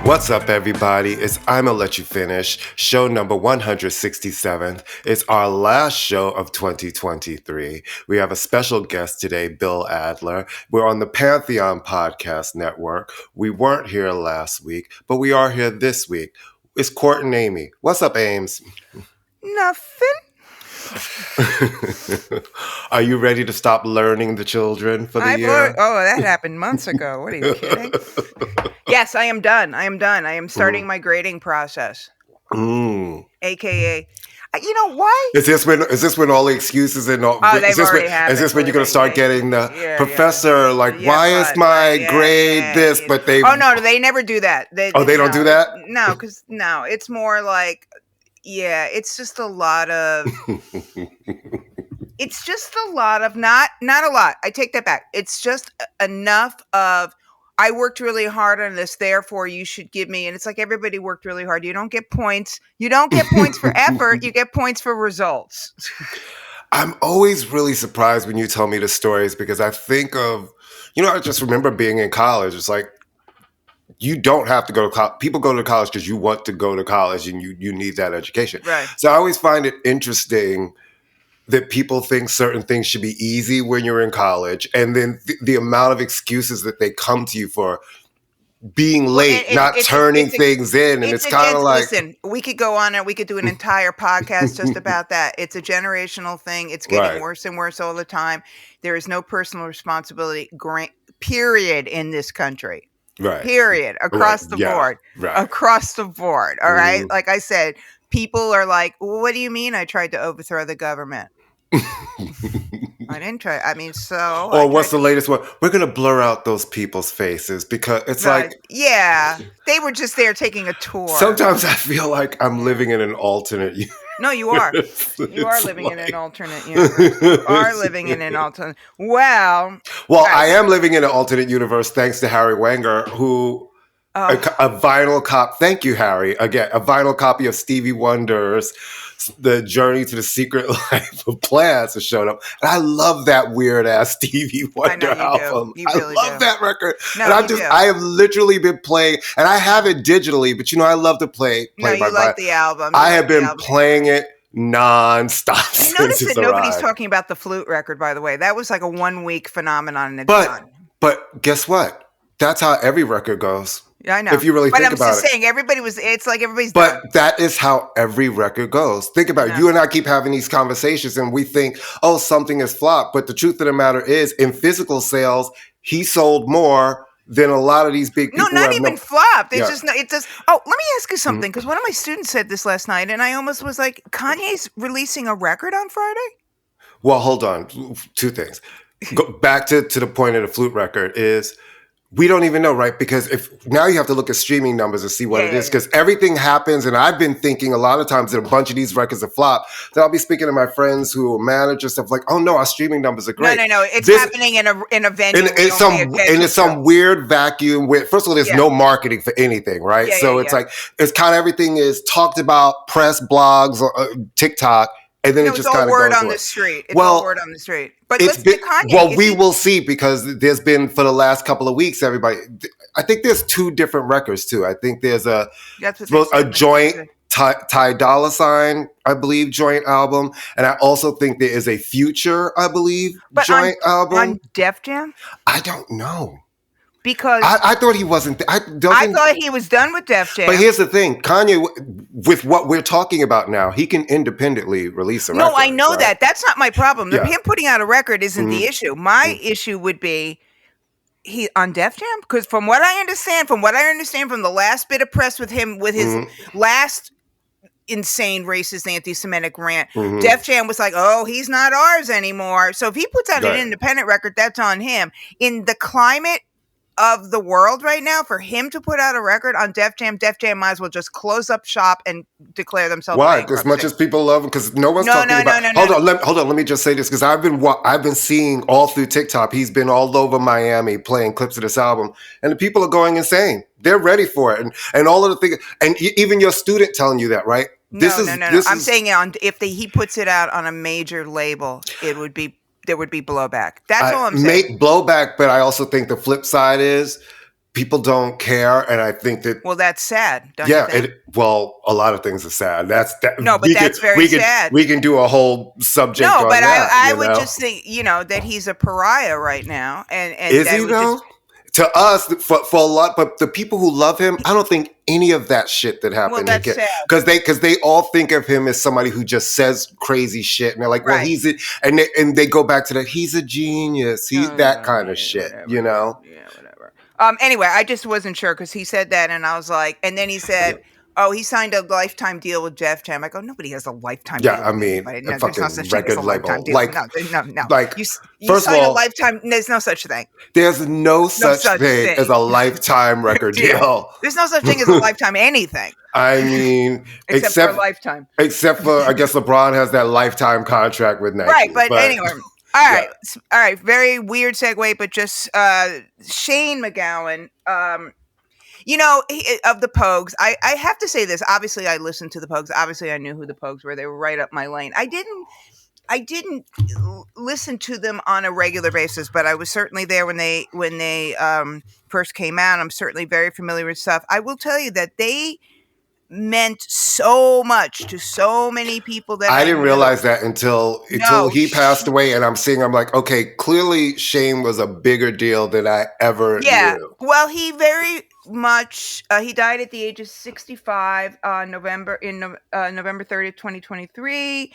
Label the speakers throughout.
Speaker 1: What's up, everybody? It's ImmaLetYouFinish, show number 167. It's our last show of 2023. We have a special guest today, Bill Adler. We're on the Pantheon Podcast Network. We weren't here last week, but we are here this week. It's Court and Amy. What's up, Ames?
Speaker 2: Nothing.
Speaker 1: Are you ready to stop learning the children for the year?
Speaker 2: That happened months ago. What are you kidding? Yes, I am done. I am starting my grading process. AKA, you know why?
Speaker 1: Is this when all the excuses and all?
Speaker 2: They've already happened.
Speaker 1: Is this when you're going to start getting the professor why is my grade this? But they
Speaker 2: no, they never do that. They
Speaker 1: don't do that.
Speaker 2: No, because it's more like it's just a lot of. It's just a lot of not a lot. I take that back. It's just enough of. I worked really hard on this, therefore you should give me. And it's like everybody worked really hard. You don't get points. You don't get points for effort. You get points for results.
Speaker 1: I'm always really surprised when you tell me the stories because I think of, I just remember being in college. It's like, you don't have to go to college. People go to college because you want to go to college and you need that education.
Speaker 2: Right.
Speaker 1: So I always find it interesting that people think certain things should be easy when you're in college. And then the amount of excuses that they come to you for being late, not turning things in. And it's kind of like...
Speaker 2: Listen, we could go on and we could do an entire podcast just about that. It's a generational thing. It's getting worse and worse all the time. There is no personal responsibility, period, in this country.
Speaker 1: Right.
Speaker 2: Period. Across the board.
Speaker 1: Right.
Speaker 2: Across the board. All right. Like I said, people are like, well, what do you mean I tried to overthrow the government? I didn't try. I mean, so.
Speaker 1: Or what's the latest one? We're going to blur out those people's faces because it's like.
Speaker 2: Yeah. They were just there taking a tour.
Speaker 1: Sometimes I feel like I'm living in an alternate universe.
Speaker 2: No, you are. You are living in an alternate universe. You are living in an alternate. Well,
Speaker 1: I am living in an alternate universe thanks to Harry Wenger, who a vinyl copy. Thank you, Harry. Again, a vinyl copy of Stevie Wonder's "The Journey to the Secret Life of Plants" has shown up, and I love that weird ass Stevie Wonder album.
Speaker 2: You really
Speaker 1: I love that record,
Speaker 2: no,
Speaker 1: and I have literally been playing, and I have it digitally, but I love to play.
Speaker 2: No, you like the album.
Speaker 1: I have been playing it non-stop.
Speaker 2: You notice that nobody's talking about the flute record, by the way. That was like a 1 week phenomenon.
Speaker 1: But guess what? That's how every record goes.
Speaker 2: Yeah, I know.
Speaker 1: If you really think about it.
Speaker 2: But I'm just saying, it's like everybody's
Speaker 1: But
Speaker 2: done.
Speaker 1: that is how every record goes. Think about it. You and I keep having these conversations and we think, something is flopped. But the truth of the matter is, in physical sales, he sold more than a lot of these big people.
Speaker 2: No, not even flopped. It's just, it does. Oh, let me ask you something, because one of my students said this last night, and I almost was like, Kanye's releasing a record on Friday?
Speaker 1: Well, hold on. Two things. Go back to the point of the flute record is... We don't even know, right? Because if now you have to look at streaming numbers and see what it is, because everything happens. And I've been thinking a lot of times that a bunch of these records are flop. So I'll be speaking to my friends who are managers, stuff like, "Oh no, our streaming numbers are great."
Speaker 2: No. It's happening in a venue.
Speaker 1: And it's some weird vacuum. First of all, there's no marketing for anything, right? It's like it's kind of everything is talked about, press, blogs, or TikTok. And then it just kind of
Speaker 2: word
Speaker 1: goes
Speaker 2: on the street. It's
Speaker 1: all
Speaker 2: word on the street. But let's get Kanye.
Speaker 1: Well, we will see, because there's been for the last couple of weeks, everybody. I think there's 2 different records too. I think there's a joint Ty Dolla $ign, I believe, joint album, and I also think there is a Future, I believe, joint album
Speaker 2: on Def Jam.
Speaker 1: I don't know.
Speaker 2: Because
Speaker 1: I thought he wasn't. I
Speaker 2: thought he was done with Def Jam.
Speaker 1: But here's the thing: Kanye, with what we're talking about now, he can independently release a record.
Speaker 2: No, I know that. That's not my problem. Him putting out a record isn't the issue. My issue would be he on Def Jam, because from what I understand from the last bit of press with him with his last insane racist anti-Semitic rant, Def Jam was like, "Oh, he's not ours anymore." So if he puts out an independent record, that's on him. In the climate of the world right now, for him to put out a record on Def Jam might as well just close up shop and declare themselves.
Speaker 1: Why? As much as people love him, because no one's talking about. Hold on. Let me just say this, because I've been seeing all through TikTok. He's been all over Miami playing clips of this album, and the people are going insane. They're ready for it, and all of the things, and even your student telling you that, right?
Speaker 2: No. I'm saying if he puts it out on a major label, there would be blowback. That's all I'm saying.
Speaker 1: Make blowback, but I also think the flip side is people don't care, and I think that
Speaker 2: that's sad. Don't you think?
Speaker 1: A lot of things are sad. That's that.
Speaker 2: No, but that's very sad.
Speaker 1: We can do a whole subject.
Speaker 2: No,
Speaker 1: on
Speaker 2: but
Speaker 1: that,
Speaker 2: I would just think, that he's a pariah right now, and
Speaker 1: is
Speaker 2: that
Speaker 1: he though? To us, for a lot, but the people who love him, I don't think any of that shit that happened.
Speaker 2: Well, that's sad.
Speaker 1: Because they all think of him as somebody who just says crazy shit, and they're like, well, he's and they go back to that. He's a genius. He's that kind of shit,
Speaker 2: whatever,
Speaker 1: Yeah,
Speaker 2: whatever. Anyway, I just wasn't sure because he said that, and I was like, and then he said, "Oh, he signed a lifetime deal with Def Jam." I go, nobody has a lifetime deal.
Speaker 1: I mean,
Speaker 2: no,
Speaker 1: a fucking record label.
Speaker 2: Like, no. Like, you first of all, a lifetime. There's no such thing.
Speaker 1: There's no such thing as a lifetime record deal.
Speaker 2: There's no such thing as a lifetime anything.
Speaker 1: I mean,
Speaker 2: except for a lifetime.
Speaker 1: Except for, I guess LeBron has that lifetime contract with Nike.
Speaker 2: Right, but anyway. All right. Very weird segue, but just Shane MacGowan. Of the Pogues, I have to say this. Obviously, I listened to the Pogues. Obviously, I knew who the Pogues were. They were right up my lane. I didn't listen to them on a regular basis, but I was certainly there when they first came out. I'm certainly very familiar with stuff. I will tell you that they meant so much to so many people that
Speaker 1: I didn't realize that until he passed away, and I'm like, okay, clearly Shane was a bigger deal than I ever knew.
Speaker 2: Well, he very much he died at the age of 65 November 30th, 2023.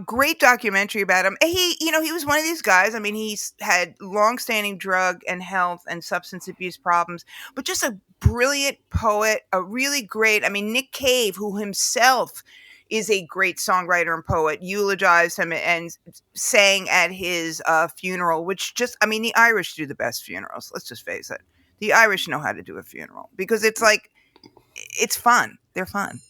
Speaker 2: Great documentary about him. He was one of these guys. I mean, he's had long-standing drug and health and substance abuse problems, but just a brilliant poet, a really great. I mean, Nick Cave, who himself is a great songwriter and poet, eulogized him and sang at his funeral, which the Irish do the best funerals. Let's just face it. The Irish know how to do a funeral because it's like, it's fun. They're fun,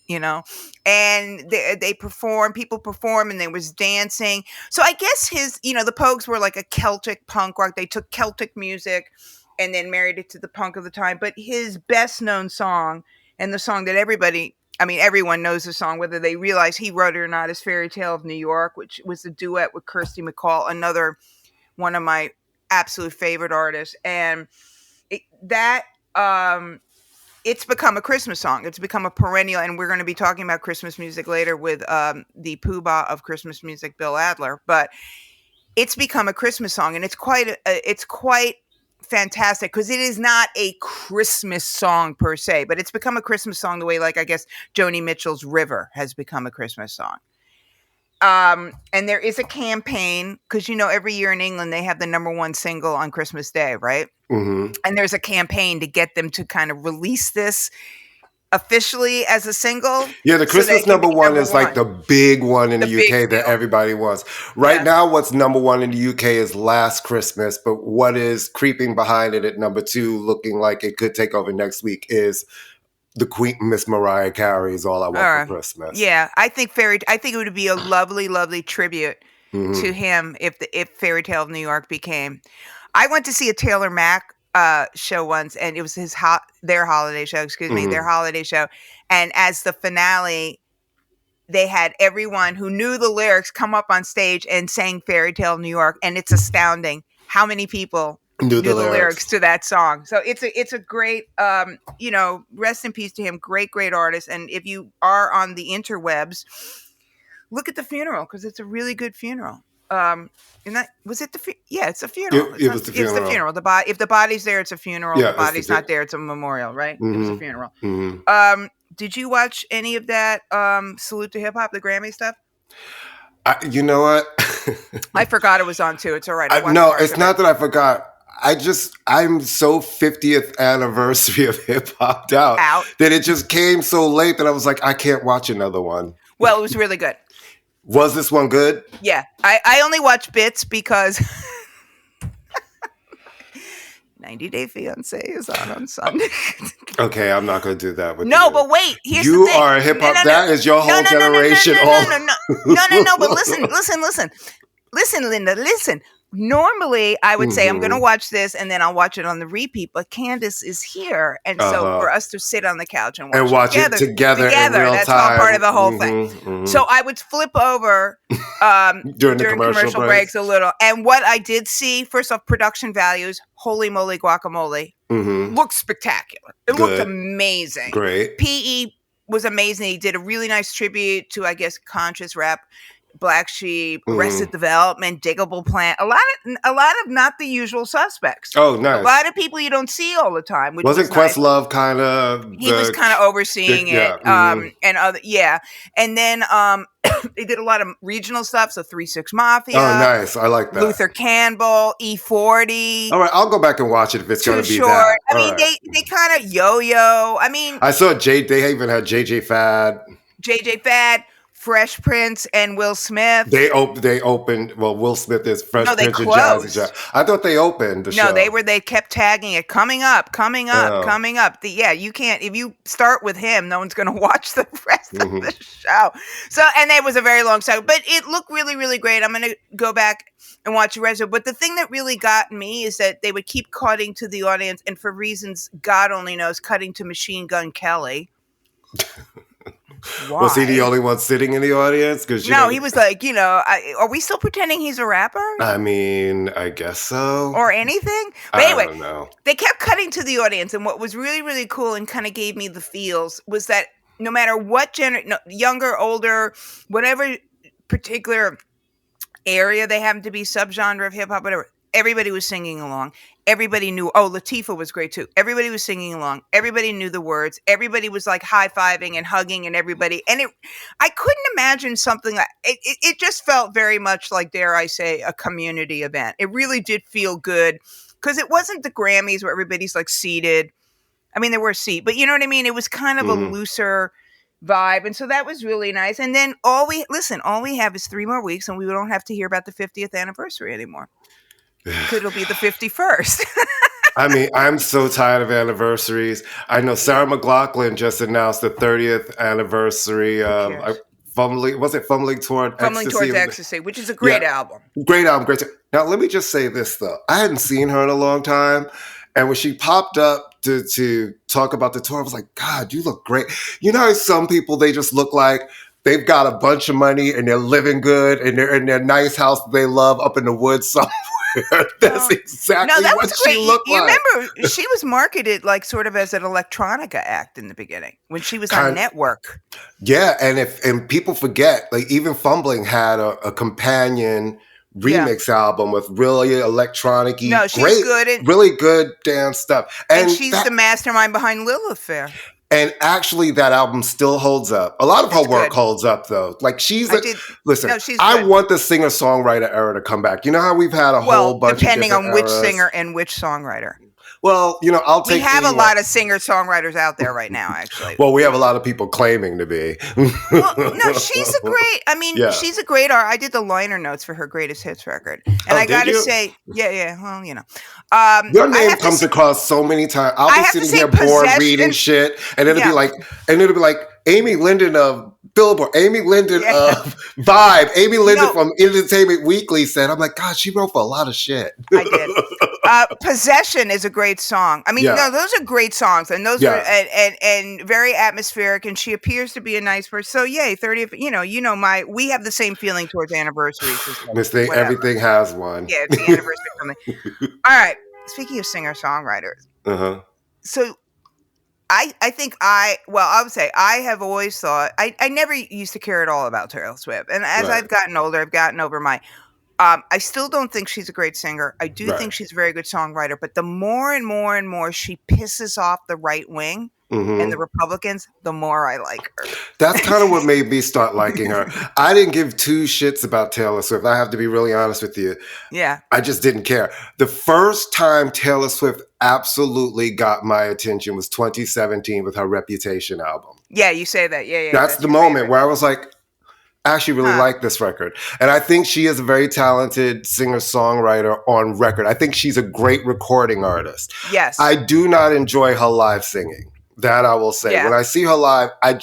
Speaker 2: and they perform, people perform, and there was dancing. So I guess the Pogues were like a Celtic punk rock. They took Celtic music and then married it to the punk of the time. But his best known song, and the song that everyone knows the song, whether they realize he wrote it or not, is Fairy Tale of New York, which was a duet with Kirsty MacColl, another one of my absolute favorite artists. And it's become a Christmas song. It's become a perennial, and we're going to be talking about Christmas music later with the poobah of Christmas music, Bill Adler. But it's become a Christmas song, and it's quite fantastic because it is not a Christmas song per se, but it's become a Christmas song the way, like, I guess Joni Mitchell's River has become a Christmas song. And there is a campaign because, every year in England, they have the number one single on Christmas Day, right? Mm-hmm. And there's a campaign to get them to kind of release this officially as a single. Yeah, the Christmas number one is
Speaker 1: like the big one in the UK that everybody wants. Right now, what's number one in the UK is Last Christmas, but what is creeping behind it at number two, looking like it could take over next week, is the Queen, Miss Mariah Carey's All I Want for Christmas.
Speaker 2: Yeah, I think it would be a lovely, lovely tribute to him if Fairy Tale of New York became. I went to see a Taylor Mac show once, and it was their holiday show. Their holiday show. And as the finale, they had everyone who knew the lyrics come up on stage and sang Fairy Tale of New York, and it's astounding how many people knew the lyrics to that song. So it's a great, rest in peace to him. Great, great artist. And if you are on the interwebs, look at the funeral because it's a really good funeral. It's a funeral.
Speaker 1: It was the funeral.
Speaker 2: It's the funeral. If the body's there, it's a funeral. If the body's not there, it's a memorial, right? Mm-hmm. It was a funeral. Mm-hmm. Did you watch any of that Salute to Hip Hop, the Grammy stuff?
Speaker 1: You know what?
Speaker 2: I forgot it was on too. It's all right.
Speaker 1: No, it's not that I forgot. I'm so 50th anniversary of hip hop out that it just came so late that I was like, I can't watch another one.
Speaker 2: Well, it was really good.
Speaker 1: Was this one good?
Speaker 2: Yeah. I only watch bits because 90 Day Fiancé is on Sunday.
Speaker 1: Okay, I'm not going to do that with you.
Speaker 2: No, but wait. Here's the thing.
Speaker 1: You are a hip hop. That is your whole generation.
Speaker 2: No. But listen. Listen, Linda. Listen. normally I would say I'm going to watch this and then I'll watch it on the repeat, but Candace is here. And so for us to sit on the couch and watch it together in real
Speaker 1: that's
Speaker 2: time, all part of the whole thing. So I would flip over during commercial breaks a little. And what I did see, first off, production values, holy moly guacamole, looked spectacular. It looked amazing.
Speaker 1: Great.
Speaker 2: PE was amazing. He did a really nice tribute to, I guess, conscious rap. Black Sheep, Arrested Development, Diggable Plant, a lot of not the usual suspects.
Speaker 1: Oh, nice.
Speaker 2: A lot of people you don't see all the time.
Speaker 1: Wasn't Questlove kind of?
Speaker 2: He was kind of overseeing it, and other, and then they did a lot of regional stuff. So 3-6 Mafia.
Speaker 1: Oh, nice. I like that.
Speaker 2: Luther Campbell, E40.
Speaker 1: All right, I'll go back and watch it if it's going to be that.
Speaker 2: I mean, they kind of yo-yo. I mean,
Speaker 1: I saw they even had JJ Fad.
Speaker 2: Fresh Prince and Will Smith.
Speaker 1: They opened. Well, Will Smith is Fresh Prince and Jazzy Jeff. I thought they opened the show.
Speaker 2: No, they kept tagging it. Coming up. You can't. If you start with him, no one's going to watch the rest of the show. So, and it was a very long segment, but it looked really, really great. I'm going to go back and watch the rest of it. But the thing that really got me is that they would keep cutting to the audience, and for reasons God only knows, cutting to Machine Gun Kelly. Why?
Speaker 1: Was he the only one sitting in the audience?
Speaker 2: No, he was like, are we still pretending he's a rapper?
Speaker 1: I mean, I guess so.
Speaker 2: Or anything? But anyway,
Speaker 1: I don't know.
Speaker 2: They kept cutting to the audience, and what was really, really cool and kind of gave me the feels was that no matter what younger, older, whatever particular area they happened to be, subgenre of hip-hop, whatever, everybody was singing along. Everybody knew. Oh, Latifah was great too. Everybody was singing along. Everybody knew the words. Everybody was like high-fiving and hugging and everybody. And I couldn't imagine something like it just felt very much like, dare I say, a community event. It really did feel good because it wasn't the Grammys where everybody's like seated. I mean, there were seats, but you know what I mean? It was kind of a looser vibe. And so that was really nice. And then all we have is 3 more weeks and we don't have to hear about the 50th anniversary anymore. It'll be the 51st.
Speaker 1: I mean, I'm so tired of anniversaries. I know Sarah McLachlan just announced the 30th anniversary of Fumbling Toward
Speaker 2: Ecstasy, which is a great album.
Speaker 1: Great album, great. Now, let me just say this, though. I hadn't seen her in a long time. And when she popped up to talk about the tour, I was like, God, you look great. You know how some people, they just look like they've got a bunch of money and they're living good and they're in their nice house that they love up in the woods somewhere. That's exactly what she looked like.
Speaker 2: You remember, she was marketed like sort of as an electronica act in the beginning when she was on Network.
Speaker 1: Yeah, and people forget, like even Fumbling had a companion remix album with really electronic-y, really good dance stuff. And she's
Speaker 2: the mastermind behind Lilith Fair.
Speaker 1: And actually, that album still holds up. A lot of her work holds up, though. Like I want the singer-songwriter era to come back. You know how we've had a whole bunch of
Speaker 2: depending on which singer and which songwriter.
Speaker 1: Well, I'll take.
Speaker 2: We have a lot of singer-songwriters out there right now, actually.
Speaker 1: Well, we have a lot of people claiming to be.
Speaker 2: Well, no, she's a great. I mean, she's a great artist. I did the liner notes for her greatest hits record, and I got to say, Well,
Speaker 1: your name comes across so many times. I'll be sitting here bored reading shit, and it'll be like Amy Linden of Billboard, Amy Linden of Vibe, Amy Linden from Entertainment Weekly said, I'm like, God, she wrote for a lot of shit.
Speaker 2: I did. Possession is a great song. I mean, those are great songs, and those are and very atmospheric, and she appears to be a nice person. So, yay, 30th, we have the same feeling towards anniversaries.
Speaker 1: Everything has one.
Speaker 2: Yeah, it's the anniversary for me. All right, speaking of singer-songwriters. So, I would say I have always thought I never used to care at all about Taylor Swift, and as I've gotten older, I've gotten over my. I still don't think she's a great singer. I do think she's a very good songwriter, but the more and more and more she pisses off the right wing and the Republicans, the more I like her.
Speaker 1: That's kind of what made me start liking her. I didn't give 2 shits about Taylor Swift. I have to be really honest with you.
Speaker 2: Yeah.
Speaker 1: I just didn't care. The first time Taylor Swift absolutely got my attention was 2017 with her Reputation album.
Speaker 2: Yeah, you say that. Yeah.
Speaker 1: That's the moment where I was like, I actually really like this record. And I think she is a very talented singer-songwriter on record. I think she's a great recording artist.
Speaker 2: Yes.
Speaker 1: I do not enjoy her live singing. That I will say. Yeah. When I see her live, I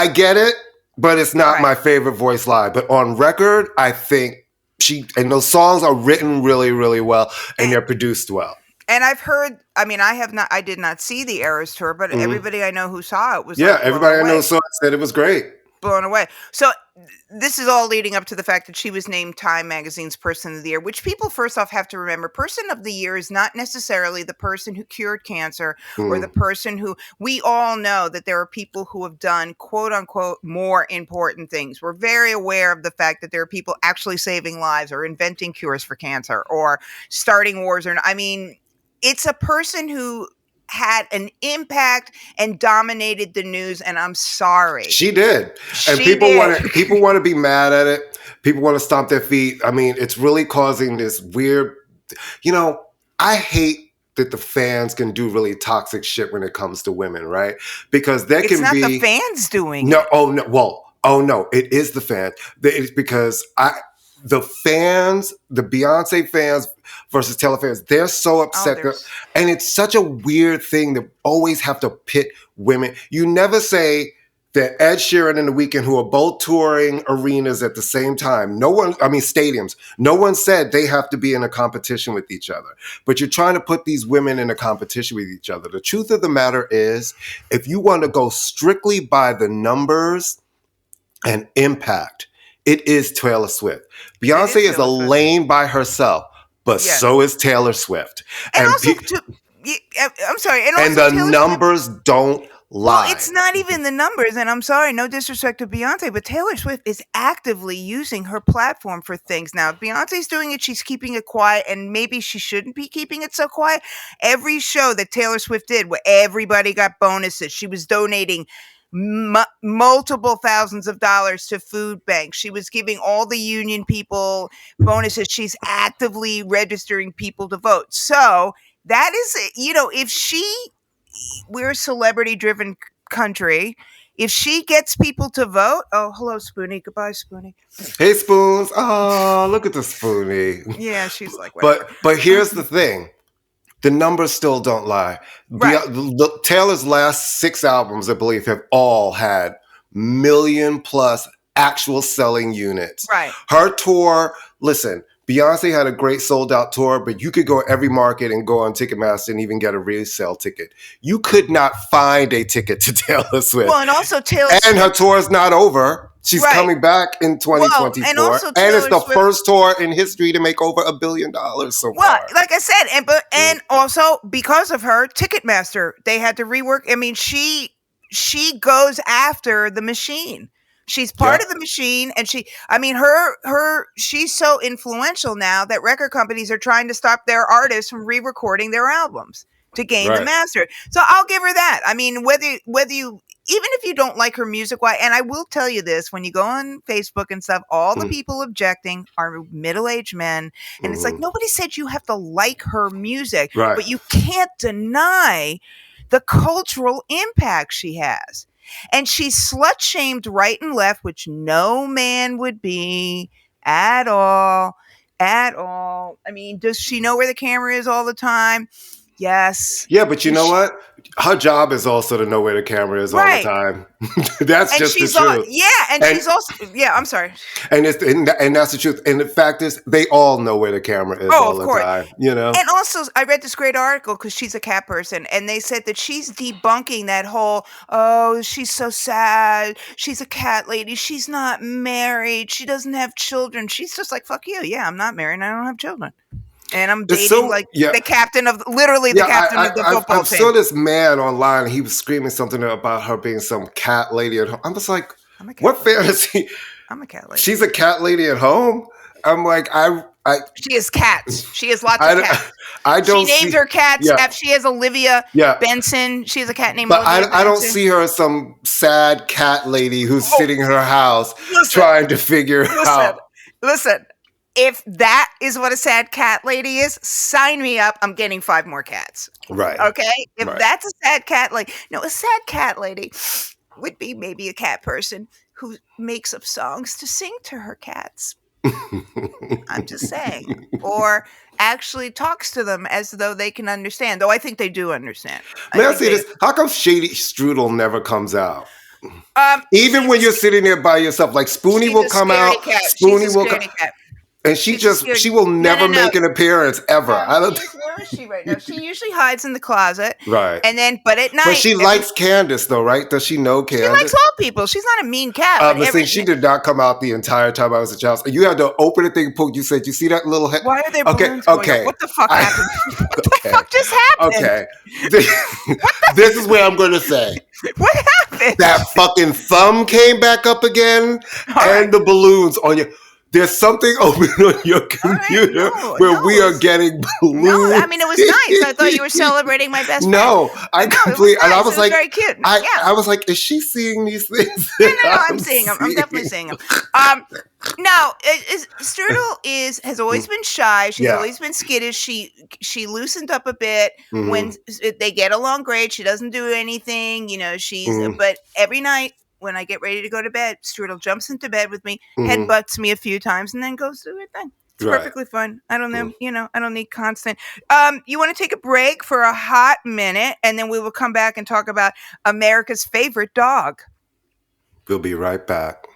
Speaker 1: get it, but it's not my favorite voice live. But on record, I think and those songs are written really, really well, and they're produced well.
Speaker 2: And I've heard, I mean, I did not see the Eras tour, but everybody I know who saw it was
Speaker 1: everybody I know saw it said it was great.
Speaker 2: Blown away. So this is all leading up to the fact that she was named Time Magazine's Person of the Year, which people first off have to remember. Person of the Year is not necessarily the person who cured cancer or the person who, we all know that there are people who have done quote unquote more important things. We're very aware of the fact that there are people actually saving lives or inventing cures for cancer or starting wars. I mean, it's a person who had an impact and dominated the news, and I'm sorry.
Speaker 1: She did. And people want to be mad at it. People want to stomp their feet. I mean, it's really causing this weird, I hate that the fans can do really toxic shit when it comes to women, right? Because
Speaker 2: it's not the fans doing
Speaker 1: it. No, it is the fans. It's because the fans, the Beyonce fans versus Taylor fans, they're so upset. And it's such a weird thing to always have to pit women. You never say that Ed Sheeran and The Weeknd, who are both touring arenas at the same time, stadiums, no one said they have to be in a competition with each other. But you're trying to put these women in a competition with each other. The truth of the matter is, if you want to go strictly by the numbers and impact, it is Taylor Swift. Beyonce is a lane by herself, but so is Taylor Swift.
Speaker 2: And also, I'm sorry.
Speaker 1: And the numbers don't lie.
Speaker 2: Well, it's not even the numbers. And I'm sorry, no disrespect to Beyonce, but Taylor Swift is actively using her platform for things. Now, if Beyonce's doing it, she's keeping it quiet, and maybe she shouldn't be keeping it so quiet. Every show that Taylor Swift did, where everybody got bonuses, she was donating multiple thousands of dollars to food banks. She was giving all the union people bonuses. She's actively registering people to vote. So that is, if we're a celebrity driven country. If she gets people to vote, oh, hello, Spoonie. Goodbye, Spoonie.
Speaker 1: Hey, Spoons. Oh, look at the Spoonie.
Speaker 2: Yeah, she's like, whatever.
Speaker 1: But here's the thing. The numbers still don't lie.
Speaker 2: Right.
Speaker 1: Taylor's last 6 albums, I believe, have all had million plus actual selling units.
Speaker 2: Right.
Speaker 1: Her tour, listen, Beyonce had a great sold out tour, but you could go every market and go on Ticketmaster and even get a resale ticket. You could not find a ticket to Taylor Swift.
Speaker 2: Well, and also Taylor
Speaker 1: Swift. And her tour is not over. She's coming back in 2024. And it's the first tour in history to make over $1 billion so far.
Speaker 2: Like I said, and also because of her, Ticketmaster, they had to rework. I mean, she goes after the machine. She's part of the machine, and she's so influential now that record companies are trying to stop their artists from re-recording their albums to gain the master. So I'll give her that. I mean, whether you, even if you don't like her music, and I will tell you this, when you go on Facebook and stuff, all the people objecting are middle-aged men, and it's like, nobody said you have to like her music, but you can't deny the cultural impact she has. And she's slut-shamed right and left, which no man would be at all. I mean, does she know where the camera is all the time? Yes.
Speaker 1: Yeah, but you know what? Her job is also to know where the camera is all the time. That's just the truth.
Speaker 2: She's also, I'm sorry.
Speaker 1: And that's the truth. And the fact is, they all know where the camera is all the time.
Speaker 2: And also, I read this great article because she's a cat person, and they said that she's debunking that whole, oh, she's so sad. She's a cat lady. She's not married. She doesn't have children. She's just like, fuck you. Yeah, I'm not married and I don't have children. And I'm dating the captain of the football team.
Speaker 1: I saw this man online, and he was screaming something about her being some cat lady at home. I'm just like, what fantasy?
Speaker 2: I'm a cat lady.
Speaker 1: She's a cat lady at home? I'm like,
Speaker 2: she has cats. She has lots of cats. She named her cats. She has Olivia Benson. She has a cat named Olivia Benson.
Speaker 1: I don't see her as some sad cat lady who's sitting in her house trying to figure out.
Speaker 2: Listen. If that is what a sad cat lady is, sign me up. I'm getting 5 more cats.
Speaker 1: Right.
Speaker 2: Okay? If that's a sad cat lady. No, a sad cat lady would be maybe a cat person who makes up songs to sing to her cats. I'm just saying. Or actually talks to them as though they can understand. Though I think they do understand.
Speaker 1: May I say this? How come Shady Strudel never comes out? Even when you're sitting there by yourself, like Spoonie will come out. Spoonie will come. And she will never make an appearance ever.
Speaker 2: Where is she right now? She usually hides in the closet.
Speaker 1: Right.
Speaker 2: But at night.
Speaker 1: But she likes Candace though, right? Does she know Candace?
Speaker 2: She likes all people. She's not a mean cat.
Speaker 1: She did not come out the entire time I was at your house. You had to open the thing, you said, you see that little head?
Speaker 2: Why are there balloons going up? What the fuck happened? What the fuck just happened?
Speaker 1: Okay. This is where I'm going to say.
Speaker 2: What happened?
Speaker 1: That fucking thumb came back up again and the balloons on your... There's something open on your computer where we are getting balloons.
Speaker 2: No, I mean, it was nice. I thought you were celebrating my best friend.
Speaker 1: No, I completely...
Speaker 2: Nice.
Speaker 1: And I was like...
Speaker 2: very cute.
Speaker 1: I was like, is she seeing these things?
Speaker 2: No, I'm seeing them. I'm definitely seeing them. No, Strudel has always been shy. She's always been skittish. She loosened up a bit when they get along great. She doesn't do anything, but every night when I get ready to go to bed, Strudel jumps into bed with me, headbutts me a few times, and then goes to her thing. It's perfectly fun. I don't know, I don't need constant. You want to take a break for a hot minute, and then we will come back and talk about America's favorite dog.
Speaker 1: We'll be right back.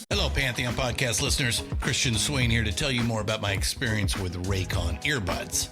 Speaker 3: Hello, Pantheon Podcast listeners. Christian Swain here to tell you more about my experience with Raycon earbuds.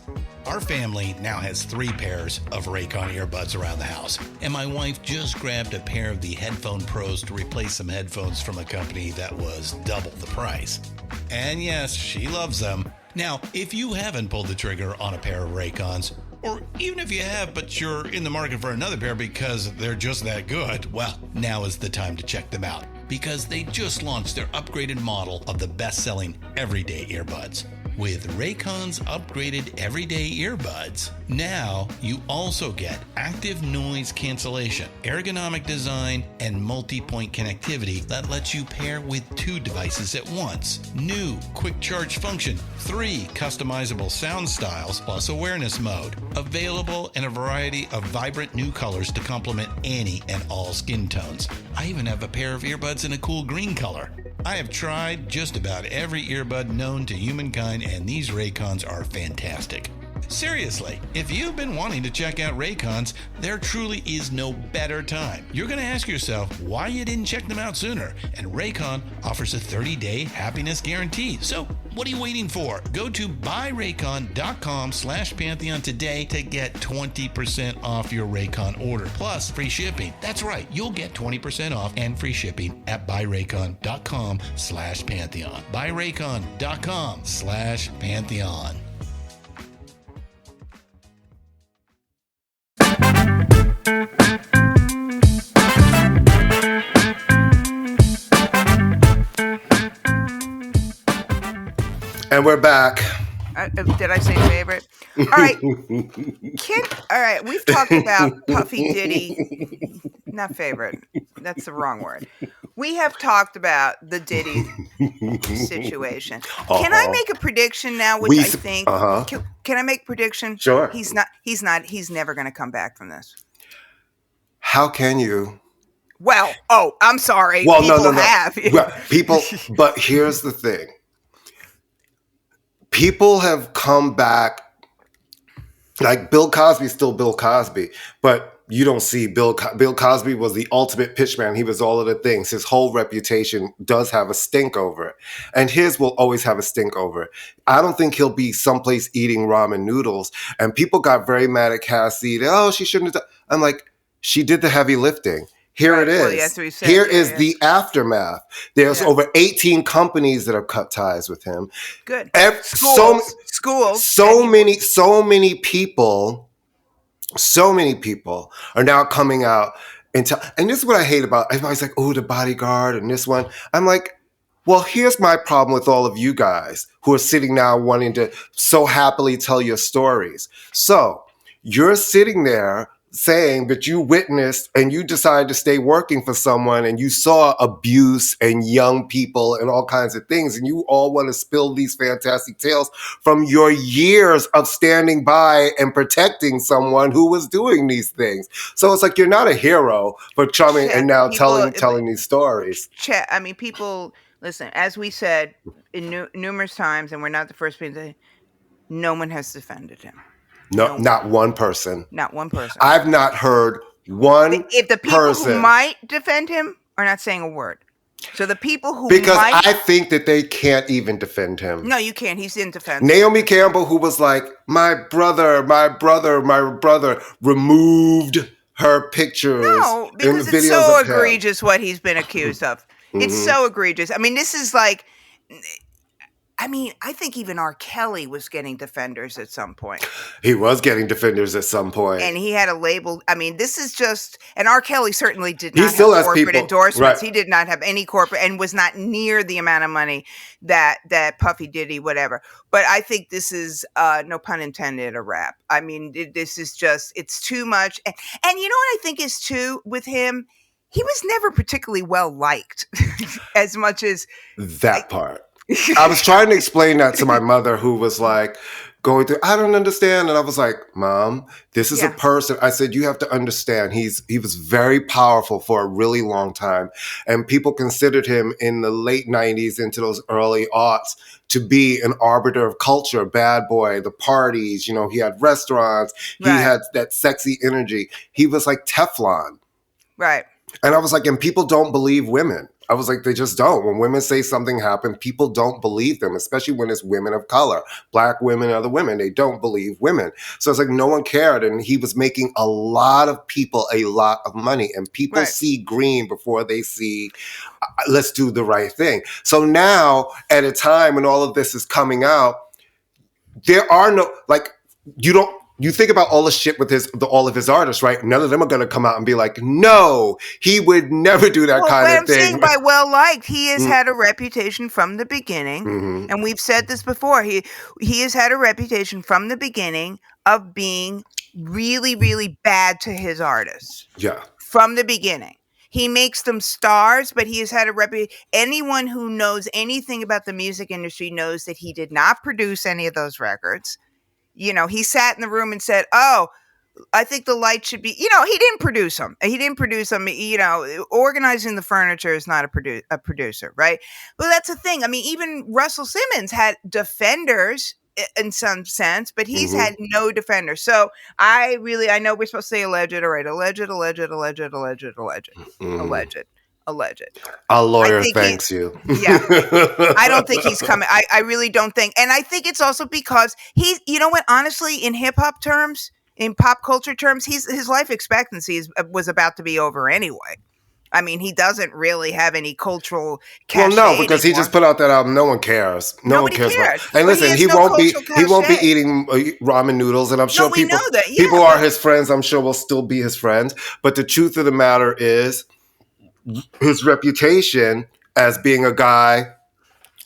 Speaker 3: Our family now has 3 pairs of Raycon earbuds around the house, and my wife just grabbed a pair of the Headphone Pros to replace some headphones from a company that was double the price. And yes, she loves them. Now, if you haven't pulled the trigger on a pair of Raycons, or even if you have, but you're in the market for another pair because they're just that good, well, now is the time to check them out, because they just launched their upgraded model of the best-selling everyday earbuds. With Raycon's upgraded everyday earbuds, now you also get active noise cancellation, ergonomic design, and multi-point connectivity that lets you pair with 2 devices at once. New quick charge function, 3 customizable sound styles, plus awareness mode. Available in a variety of vibrant new colors to complement any and all skin tones. I even have a pair of earbuds in a cool green color. I have tried just about every earbud known to humankind, and these Raycons are fantastic. Seriously, if you've been wanting to check out Raycons, there truly is no better time. You're going to ask yourself why you didn't check them out sooner, and Raycon offers a 30-day happiness guarantee. So what are you waiting for? Go to buyraycon.com/Pantheon today to get 20% off your Raycon order, plus free shipping. That's right, you'll get 20% off and free shipping at buyraycon.com/Pantheon. buyraycon.com/Pantheon.
Speaker 1: And we're back.
Speaker 2: Did I say favorite? All right. All right. We've talked about Puffy Diddy. Not favorite. That's the wrong word. We have talked about the Diddy situation. Can I make a prediction now? Which I think. Can I make a prediction?
Speaker 1: Sure.
Speaker 2: He's never going to come back from this.
Speaker 1: How can you?
Speaker 2: Well, I'm sorry.
Speaker 1: Well,
Speaker 2: people
Speaker 1: no.
Speaker 2: have.
Speaker 1: Well, but here's the thing. People have come back, like Bill Cosby's still Bill Cosby, but you don't see Bill Cosby was the ultimate pitchman. He was all of the things. His whole reputation does have a stink over it. And his will always have a stink over it. I don't think he'll be someplace eating ramen noodles. And people got very mad at Cassie. She shouldn't have done. I'm like, she did the heavy lifting. Here it is. Well, yes, Here is the aftermath. There's over 18 companies that have cut ties with him.
Speaker 2: Good.
Speaker 1: Schools. So many people are now coming out and this is what I hate about. Everybody's like, the Bodyguard and this one. I'm like, well, here's my problem with all of you guys who are sitting now wanting to so happily tell your stories. So you're sitting there saying that you witnessed and you decided to stay working for someone and you saw abuse and young people and all kinds of things, and you all want to spill these fantastic tales from your years of standing by and protecting someone who was doing these things. So it's like you're not a hero for coming and now telling these stories.
Speaker 2: I mean, people, listen, as we said in numerous times, and we're not the first people to say, no one has defended him.
Speaker 1: No, not one person.
Speaker 2: Not one person.
Speaker 1: I've not heard one
Speaker 2: if the people
Speaker 1: person
Speaker 2: who might defend him are not saying a word. So the people who
Speaker 1: because
Speaker 2: might,
Speaker 1: I think that they can't even defend him.
Speaker 2: No, you can't. He's indefensible.
Speaker 1: Naomi Campbell, who was like, my brother removed her pictures.
Speaker 2: No, because it's so egregious what he's been accused of. It's so egregious. I mean, this is like, I mean, I think even R. Kelly was getting defenders at some point.
Speaker 1: He was getting defenders at some point.
Speaker 2: And he had a label. I mean, this is just, and R. Kelly certainly did not have corporate endorsements. Right. He did not have any corporate and was not near the amount of money that Puffy Diddy, whatever. But I think this is, no pun intended, a rap. I mean, this is just, it's too much. And you know what I think is too with him? He was never particularly well liked as much as
Speaker 1: that part. I was trying to explain that to my mother who was like going through, I don't understand. And I was like, Mom, this is a person. I said, you have to understand. He was very powerful for a really long time. And people considered him in the late 90s into those early aughts to be an arbiter of culture, bad boy, the parties, you know, he had restaurants. He had that sexy energy. He was like Teflon.
Speaker 2: Right.
Speaker 1: And I was like, and people don't believe women. I was like, they just don't. When women say something happened, people don't believe them, especially when it's women of color, Black women, other women. They don't believe women. So it's like no one cared. And he was making a lot of people a lot of money. And people see green before they see, let's do the right thing. So now at a time when all of this is coming out, there are no, like, you think about all the shit with all of his artists, right? None of them are going to come out and be like, no, he would never do that kind of thing.
Speaker 2: I'm saying by well-liked, he has had a reputation from the beginning. And we've said this before. He has had a reputation from the beginning of being really, really bad to his artists.
Speaker 1: Yeah.
Speaker 2: From the beginning. He makes them stars, but he has had a reputation. Anyone who knows anything about the music industry knows that he did not produce any of those records. You know, he sat in the room and said, oh, I think the light should be, you know, he didn't produce them. You know, organizing the furniture is not a producer, right? But that's the thing. I mean, even Russell Simmons had defenders in some sense, but he's had no defenders. So I know we're supposed to say alleged, all right, alleged.
Speaker 1: Our lawyer thanks you.
Speaker 2: Yeah. I don't think he's coming. I really don't think. And I think it's also because you know what, honestly, in hip hop terms, in pop culture terms, his life expectancy was about to be over anyway. I mean, he doesn't really have any cultural cachet.
Speaker 1: Well, no, because he just put out that album. No one cares. Nobody cares. And listen, he won't be eating ramen noodles, and I'm sure people are his friends. I'm sure will still be his friends. But the truth of the matter is, his reputation as being a guy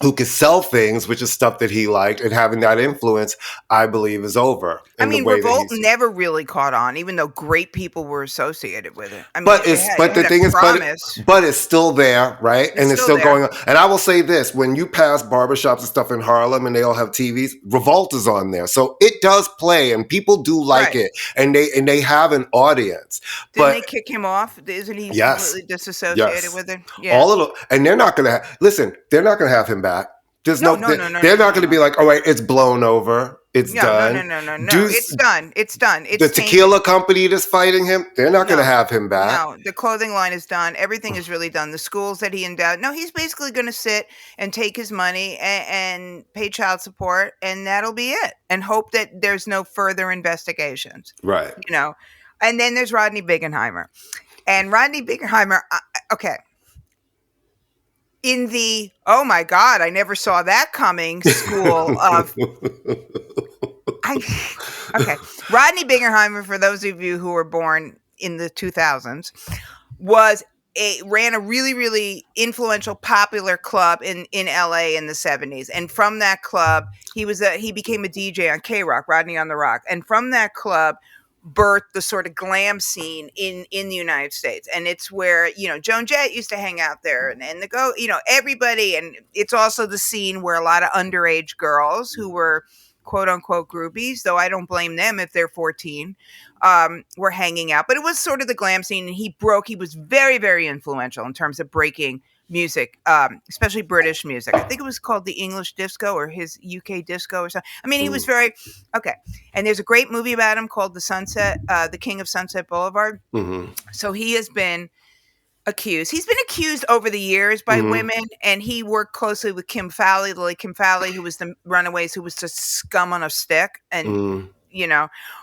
Speaker 1: who could sell things, which is stuff that he liked, and having that influence, I believe, is over.
Speaker 2: I mean, Revolt never really caught on, even though great people were associated with it. I mean,
Speaker 1: but it's still there, right? And it's still going on. And I will say this: when you pass barbershops and stuff in Harlem, and they all have TVs, Revolt is on there, so it does play, and people do like it, and they have an audience.
Speaker 2: Didn't they kick him off? Isn't he completely disassociated with it? Yeah.
Speaker 1: All of and they're not going to they're not going to have him back. There's no, they're not going to be like, all right, it's blown over. It's done.
Speaker 2: No. It's done. It's done. It's
Speaker 1: the tequila company that's fighting him, they're not going to have him back.
Speaker 2: No, the clothing line is done. Everything is really done. The schools that he endowed. No, he's basically going to sit and take his money and pay child support, and that'll be it. And hope that there's no further investigations.
Speaker 1: Right.
Speaker 2: You know, and then there's Rodney Bingenheimer. And Rodney Bingenheimer, okay. In the, oh my God, I never saw that coming school of, Rodney Bingenheimer, for those of you who were born in the 2000s, ran a really, really influential, popular club in LA in the 70s. And from that club, he became a DJ on K-Rock, Rodney on the Rock. And from that club, birthed the sort of glam scene in the United States. And it's where, you know, Joan Jett used to hang out there and everybody. And it's also the scene where a lot of underage girls who were quote unquote groupies, though I don't blame them if they're 14, were hanging out. But it was sort of the glam scene. And he was very, very influential in terms of breaking music, especially British music. I think it was called the English disco or his UK disco or something. I mean, he was very okay. And there's a great movie about him called The King of Sunset Boulevard.
Speaker 1: Mm-hmm.
Speaker 2: So he has been accused. He's been accused over the years by women, and he worked closely with Kim Fowley, the late Kim Fowley, who was the Runaways, who was just scum on a stick, and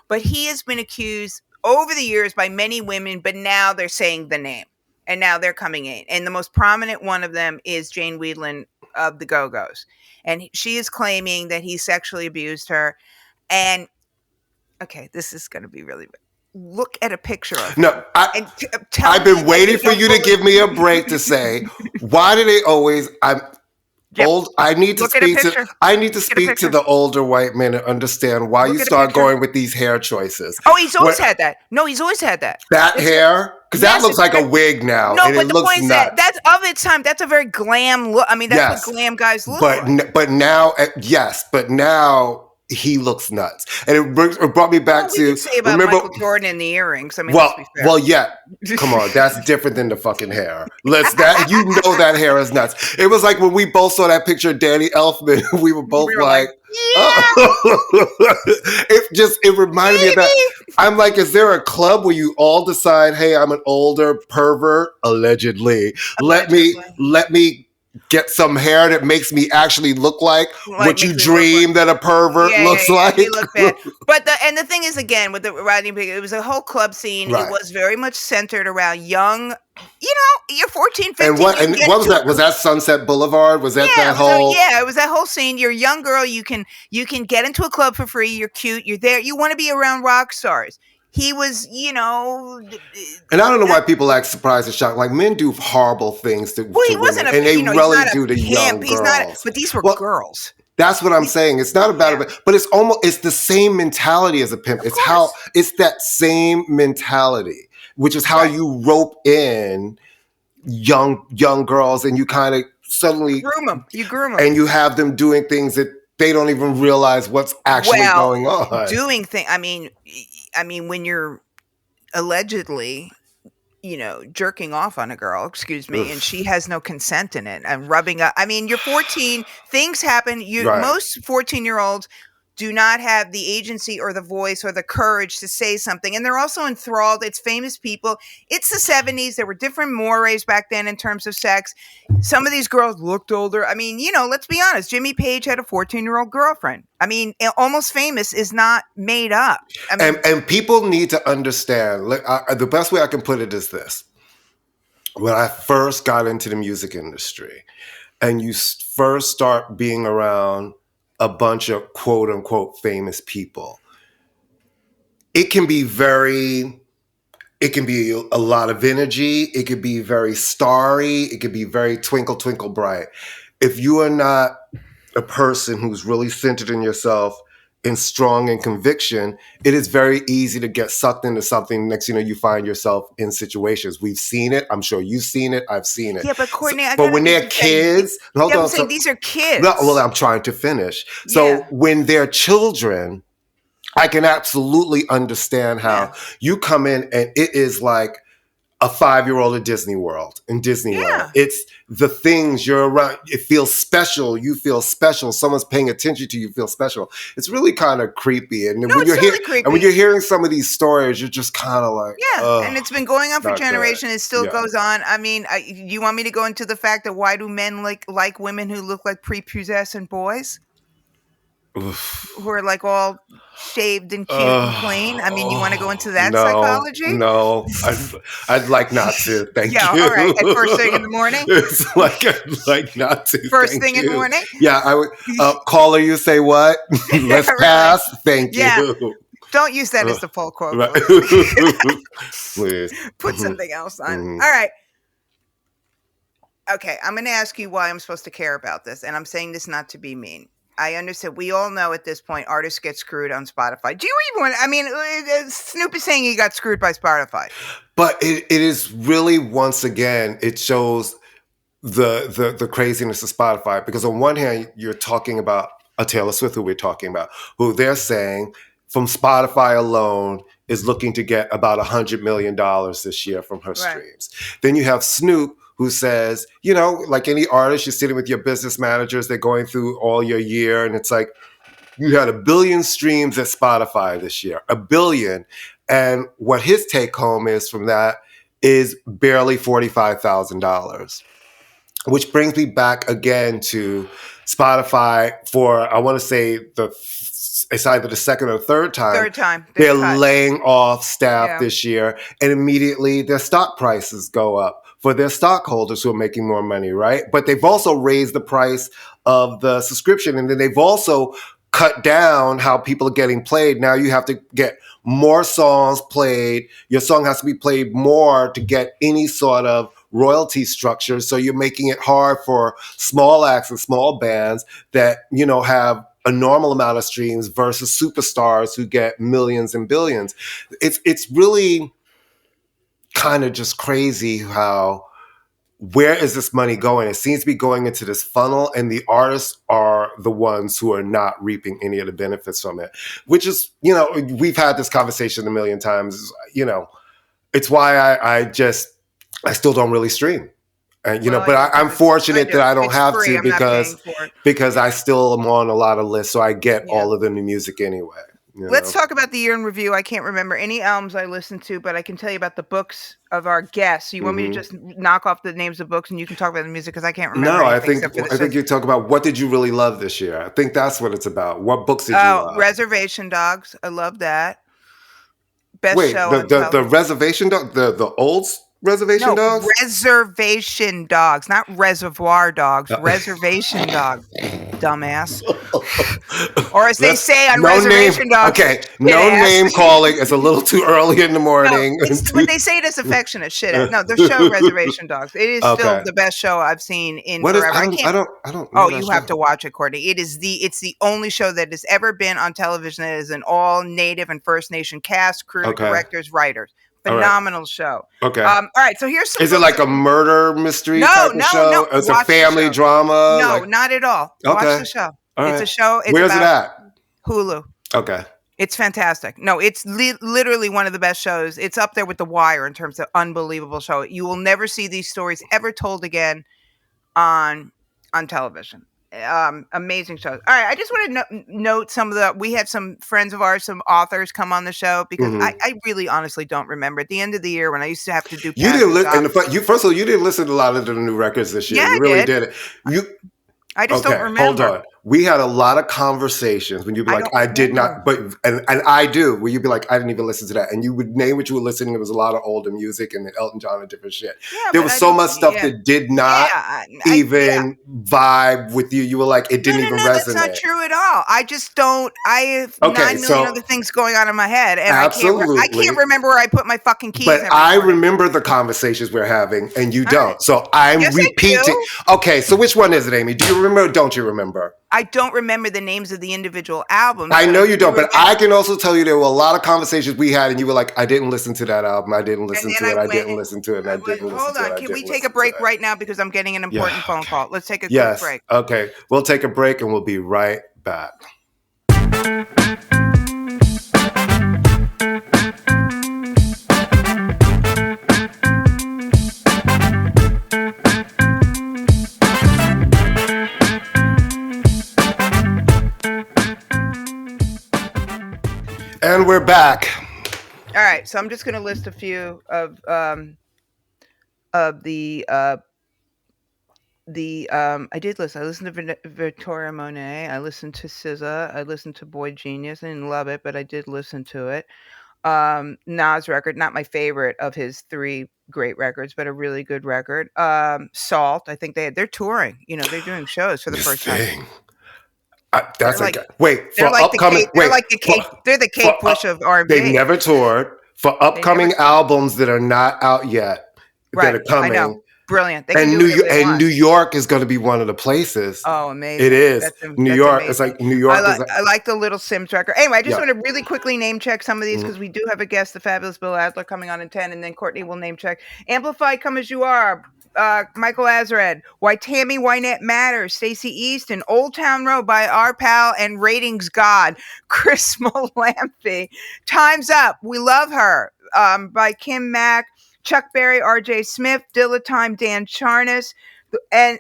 Speaker 2: but he has been accused over the years by many women, but now they're saying the name, and now they're coming in, and the most prominent one of them is Jane Wiedlin of the Go-Go's, and she is claiming that he sexually abused her, and okay, this is going to be really. Look at a picture of him.
Speaker 1: No, I've been waiting for you to give me a break to say, why do they always? Old. I need to speak to. I need to speak to the older white men and understand why you start going with these hair choices.
Speaker 2: Oh, he's always had that. No, he's always had that.
Speaker 1: That hair, because that looks like a wig now.
Speaker 2: No,
Speaker 1: and
Speaker 2: but
Speaker 1: it
Speaker 2: the
Speaker 1: looks
Speaker 2: point is
Speaker 1: nuts.
Speaker 2: that's of its time. That's a very glam look. I mean, that's what glam guys look like.
Speaker 1: But now, but now. He looks nuts, and it brought me back to.
Speaker 2: We can say about Michael Jordan and the earrings. I mean,
Speaker 1: yeah. Come on, that's different than the fucking hair. That hair is nuts. It was like when we both saw that picture of Danny Elfman. We were both like it reminded me of that. I'm like, is there a club where you all decide, hey, I'm an older pervert, allegedly. Let me get some hair that makes me actually look like what you dream that a pervert looks like.
Speaker 2: You look bad. But the thing is, again, with the riding pig, it was a whole club scene. Right. It was very much centered around young, you're 14, 15.
Speaker 1: And what was that? Was that Sunset Boulevard? Was that that whole?
Speaker 2: It was that whole scene. You're a young girl. You can get into a club for free. You're cute. You're there. You want to be around rock stars. He was,
Speaker 1: and I don't know why people act surprised and shocked. Like, men do horrible things to
Speaker 2: he wasn't
Speaker 1: women, and they really do to young girls.
Speaker 2: But these were girls.
Speaker 1: That's what I'm saying. It's not about it, but it's the same mentality as a pimp. It's that same mentality, which is how you rope in young girls, and you kind of suddenly
Speaker 2: groom them. You groom them,
Speaker 1: and you have them doing things that they don't even realize what's actually going on.
Speaker 2: Doing things. I mean, when you're allegedly, jerking off on a girl, and she has no consent in it and rubbing up. I mean, you're 14, things happen. Most 14-year-olds do not have the agency or the voice or the courage to say something. And they're also enthralled. It's famous people. It's the 70s. There were different mores back then in terms of sex. Some of these girls looked older. I mean, let's be honest. Jimmy Page had a 14-year-old girlfriend. I mean, Almost Famous is not made up. I mean,
Speaker 1: and people need to understand. The best way I can put it is this. When I first got into the music industry and you first start being around a bunch of quote unquote famous people, it can be a lot of energy. It could be very starry. It could be very twinkle, twinkle bright. If you are not a person who's really centered in yourself and strong in conviction, it is very easy to get sucked into something. Next, you find yourself in situations. We've seen it. I'm sure you've seen it. I've seen it.
Speaker 2: Yeah, but Courtney,
Speaker 1: but when they're kids,
Speaker 2: I'm saying these are kids.
Speaker 1: No, well, I'm trying to finish. So when they're children, I can absolutely understand how you come in and it is like a 5-year-old at Disney World. It's the things you're around. It feels special. You feel special. Someone's paying attention to you. Feel special. It's really kind of creepy. And when you're hearing some of these stories, you're just kind of like,
Speaker 2: and it's been going on for generations. It still goes on. I mean, you want me to go into the fact that why do men like women who look like prepubescent boys? Who are like all shaved and cute and clean. I mean, you want to go into that psychology?
Speaker 1: No, I'd like not to. Thank you.
Speaker 2: All right. At first thing in the morning?
Speaker 1: It's like I'd like not to.
Speaker 2: First thing in the morning?
Speaker 1: Yeah, I would. Caller, you say what? Let's pass. Thank you.
Speaker 2: Don't use that as the full quote.
Speaker 1: Right. Please.
Speaker 2: Put something else on. All right. Okay, I'm going to ask you why I'm supposed to care about this, and I'm saying this not to be mean. I understand. We all know at this point artists get screwed on Spotify. Do you even want? I mean, Snoop is saying he got screwed by Spotify.
Speaker 1: But it is really, once again, it shows the craziness of Spotify. Because on one hand, you're talking about a Taylor Swift, who we're talking about, who they're saying from Spotify alone is looking to get about $100 million this year from her streams. Then you have Snoop, who says, you know, like any artist, you're sitting with your business managers, they're going through all your year, and it's like, you had 1 billion streams at Spotify this year, 1 billion. And what his take home is from that is barely $45,000, which brings me back again to Spotify for, I want to say it's either the second or third time. They're laying off staff this year, and immediately their stock prices go up for their stockholders who are making more money, right? But they've also raised the price of the subscription, and then they've also cut down how people are getting played. Now you have to get more songs played. Your song has to be played more to get any sort of royalty structure. So you're making it hard for small acts and small bands that, you know, have a normal amount of streams versus superstars who get millions and billions. It's really kind of just crazy how, where is this money going? It seems to be going into this funnel, and the artists are the ones who are not reaping any of the benefits from it, which is, you know, we've had this conversation a million times. You know, it's why I still don't really stream. And, you know, but I'm fortunate that I don't have to because I still am on a lot of lists, so I get all of the new music anyway. You know?
Speaker 2: Let's talk about the year in review. I can't remember any albums I listened to, but I can tell you about the books of our guests. So you want me to just knock off the names of books and you can talk about the music, because I can't remember.
Speaker 1: No, I think you talk about, what did you really love this year? I think that's what it's about. What books did you love?
Speaker 2: Reservation Dogs. I love that. Best show.
Speaker 1: The Reservation Dog, the old Reservation Dogs?
Speaker 2: Reservation Dogs, not Reservoir Dogs. Reservation Dogs, dumbass. Or as they say on Reservation Dogs.
Speaker 1: Okay, no name calling. It's a little too early in the morning.
Speaker 2: But they say it as affectionate shit. No, the show Reservation Dogs. It is still the best show I've seen in forever.
Speaker 1: I don't.
Speaker 2: Oh, you have to watch it, Courtney. It's the only show that has ever been on television that is an all Native and First Nation cast, crew, directors, writers. Phenomenal show. Okay. All right. So here's some.
Speaker 1: Is it like a murder mystery type of show? No. It's a family drama?
Speaker 2: No, not at all. Watch the show. It's a show.
Speaker 1: Where's it at?
Speaker 2: Hulu.
Speaker 1: Okay.
Speaker 2: It's fantastic. No, it's literally one of the best shows. It's up there with The Wire in terms of unbelievable show. You will never see these stories ever told again on television. Amazing shows. All right, I just want to note we had some friends of ours, some authors come on the show, because I really honestly don't remember. At the end of the year when I used to have to do,
Speaker 1: you didn't listen. First of all, you didn't listen to a lot of the new records this year.
Speaker 2: Yeah,
Speaker 1: you really did it.
Speaker 2: I just don't remember.
Speaker 1: Hold on. We had a lot of conversations when you'd be like, I did not, and I do, where you'd be like, I didn't even listen to that. And you would name what you were listening. It was a lot of older music and Elton John and different shit. Yeah, there was so much stuff that did not even vibe with you. You were like, it didn't even resonate.
Speaker 2: That's not true at all. I just don't, I have 9 million other things going on in my head. And I can't remember where I put my fucking keys.
Speaker 1: But I remember the conversations we're having and you don't. So I'm repeating. Okay, so which one is it, Amy? Do you remember or don't you remember?
Speaker 2: I don't remember the names of the individual albums.
Speaker 1: I know you don't, but I can also tell you there were a lot of conversations we had, and you were like, I didn't listen to that album. I didn't listen to it. I didn't listen to it.
Speaker 2: Hold on. Can we take a break right now? Because I'm getting an important phone call. Let's take a quick break.
Speaker 1: Okay. We'll take a break, and we'll be right back. And we're back.
Speaker 2: All right, so I'm just going to list a few of the I did listen. I listened to Victoria Monet. I listened to SZA. I listened to Boy Genius. I didn't love it, but I did listen to it. Nas record, not my favorite of his 3 great records, but a really good record. Salt. I think they're touring. You know, they're doing shows for the first time.
Speaker 1: That's
Speaker 2: like
Speaker 1: for upcoming.
Speaker 2: They're the Kate Bush of R&B.
Speaker 1: They never toured. For upcoming albums that are not out yet, that are coming. I know.
Speaker 2: Brilliant.
Speaker 1: New York is going to be one of the places.
Speaker 2: Oh, amazing!
Speaker 1: It is. New York. Amazing. It's like New York.
Speaker 2: I like the Little Sims record. Anyway, I just want to really quickly name check some of these because we do have a guest, the fabulous Bill Adler, coming on in 10, and then Courtney will name check. Amplify, Come As You Are. Michael Azred, Why Tammy Wynette Matters, Stacey Easton, Old Town Road by our pal and ratings god, Chris Molampi, Time's Up, We Love Her, by Kim Mack, Chuck Berry, R.J. Smith, Dilettime, Dan Charnas, and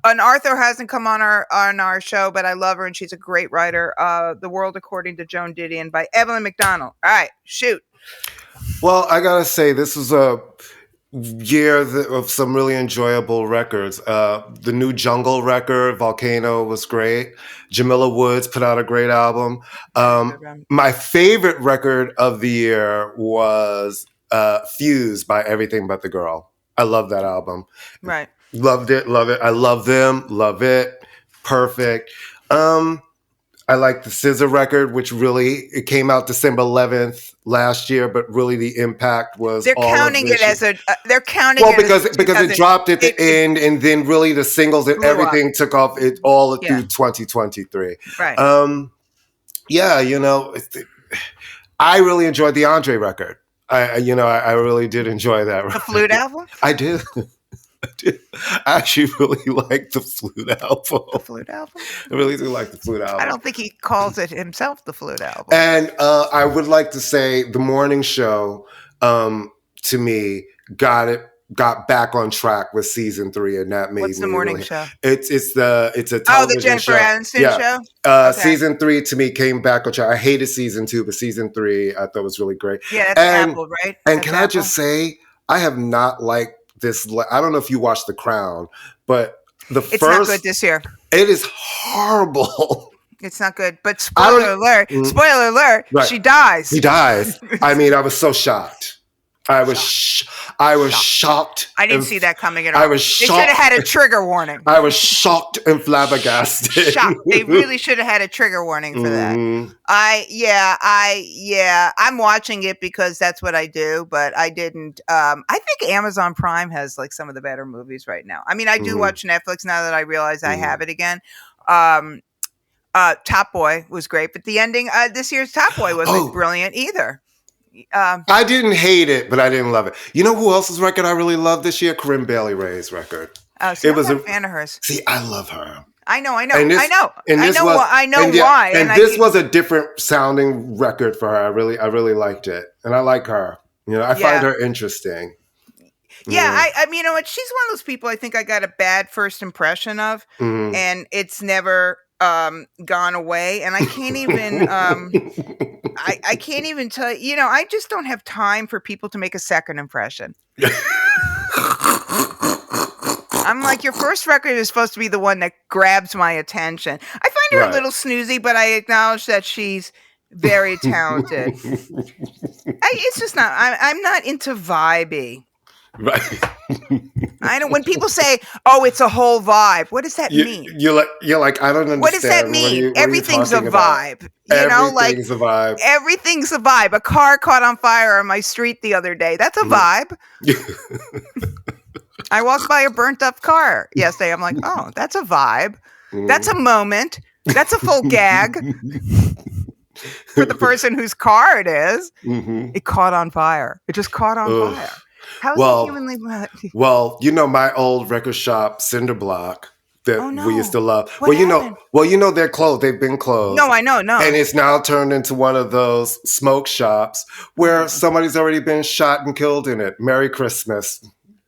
Speaker 2: an Arthur hasn't come on our show, but I love her and she's a great writer. The World According to Joan Didion by Evelyn McDonald. All right, shoot.
Speaker 1: Well, I gotta say, this was a year of some really enjoyable records. The new Jungle record, Volcano, was great. Jamila Woods put out a great album. My favorite record of the year was Fuse by Everything But the Girl. I love that album.
Speaker 2: Right.
Speaker 1: Loved it, love it. I love them, love it. Perfect. I like the SZA record, which really, it came out December 11th last year, but really the impact was
Speaker 2: they're
Speaker 1: all
Speaker 2: counting it as a they're counting
Speaker 1: well,
Speaker 2: it
Speaker 1: because
Speaker 2: as
Speaker 1: because it dropped at the end, and then really the singles and everything took off it all through 2023.
Speaker 2: Right.
Speaker 1: Yeah, you know, I really enjoyed the Andre record. I really did enjoy that record.
Speaker 2: The Flute album?
Speaker 1: I did. I actually really like the Flute album.
Speaker 2: The Flute album?
Speaker 1: I really do like the Flute album.
Speaker 2: I don't think he calls it himself the Flute album.
Speaker 1: And I would like to say the morning show, to me, got back on track with season 3, and that made
Speaker 2: What's the morning show?
Speaker 1: It's a television
Speaker 2: the Jennifer Aniston show.
Speaker 1: Okay. Season 3 to me came back on track. I hated season 2, but season 3 I thought was really great.
Speaker 2: Yeah, that's Apple, right?
Speaker 1: And can I just say, I have not liked this. I don't know if you watched The Crown, but it's not
Speaker 2: good this year.
Speaker 1: It is horrible.
Speaker 2: It's not good. But spoiler alert! Right. She dies.
Speaker 1: He dies. I mean, I was so shocked. I was shocked.
Speaker 2: I didn't see that coming at all.
Speaker 1: I was shocked.
Speaker 2: They should have had a trigger warning.
Speaker 1: I was shocked and flabbergasted.
Speaker 2: Shocked. They really should have had a trigger warning for that. I'm watching it because that's what I do, but I didn't. I think Amazon Prime has like some of the better movies right now. I mean, I do watch Netflix now that I realize I have it again. Top Boy was great, but the ending this year's Top Boy wasn't brilliant either.
Speaker 1: I didn't hate it, but I didn't love it. You know who else's record I really loved this year? Corinne Bailey Rae's record.
Speaker 2: I'm not a fan of hers.
Speaker 1: See, I love her.
Speaker 2: I know why.
Speaker 1: And this was a different sounding record for her. I really liked it, and I like her. You know, I find her interesting.
Speaker 2: Yeah, I mean, you know what? She's one of those people I think I got a bad first impression of, and it's never gone away, and I can't even I can't even tell you. You know, I just don't have time for people to make a second impression. I'm like, your first record is supposed to be the one that grabs my attention. I find her a little snoozy, but I acknowledge that she's very talented. It's just not. I'm not into vibey.
Speaker 1: Right.
Speaker 2: I know when people say, "Oh, it's a whole vibe." What does that mean?
Speaker 1: You're like, I don't understand.
Speaker 2: What does that mean? Everything's a vibe.
Speaker 1: Everything's a vibe.
Speaker 2: Everything's a vibe. A car caught on fire on my street the other day. That's a vibe. I walked by a burnt up car yesterday. I'm like, oh, that's a vibe. That's a moment. That's a full gag. For the person whose car it is. It caught on fire. It just caught on fire. How is it humanly?
Speaker 1: Well, you know my old record shop, Cinder Block, that we used to love.
Speaker 2: What happened?
Speaker 1: They're closed. They've been closed.
Speaker 2: No, I know, no.
Speaker 1: And it's now turned into one of those smoke shops where somebody's already been shot and killed in it. Merry Christmas.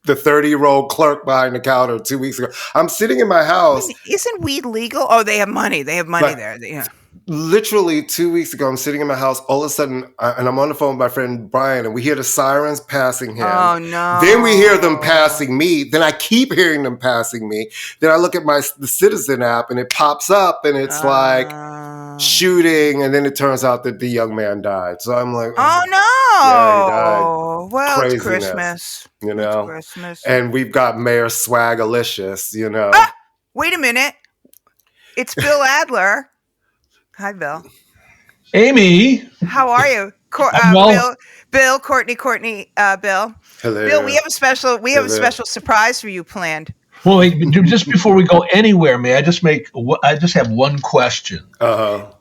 Speaker 1: The 30-year-old clerk behind the counter 2 weeks ago. I'm sitting in my house.
Speaker 2: Isn't weed legal? Oh, they have money. They have money there. Yeah.
Speaker 1: Literally 2 weeks ago, I'm sitting in my house. All of a sudden, and I'm on the phone with my friend Brian, and we hear the sirens passing him.
Speaker 2: Oh, no.
Speaker 1: Then we hear them passing me. Then I keep hearing them passing me. Then I look at the Citizen app, and it pops up, and it's like shooting, and then it turns out that the young man died. So I'm like,
Speaker 2: oh no.
Speaker 1: Yeah, he died.
Speaker 2: Well,
Speaker 1: Craziness,
Speaker 2: it's Christmas.
Speaker 1: You know?
Speaker 2: It's Christmas.
Speaker 1: And we've got Mayor Swagalicious, you know.
Speaker 2: Wait a minute. It's Bill Adler. Hi, Bill.
Speaker 4: Amy.
Speaker 2: How are you? Bill, Courtney, Bill.
Speaker 1: Hello.
Speaker 2: Bill, we have a special surprise for you planned.
Speaker 4: Well, just before we go anywhere, may I just have one question? Well,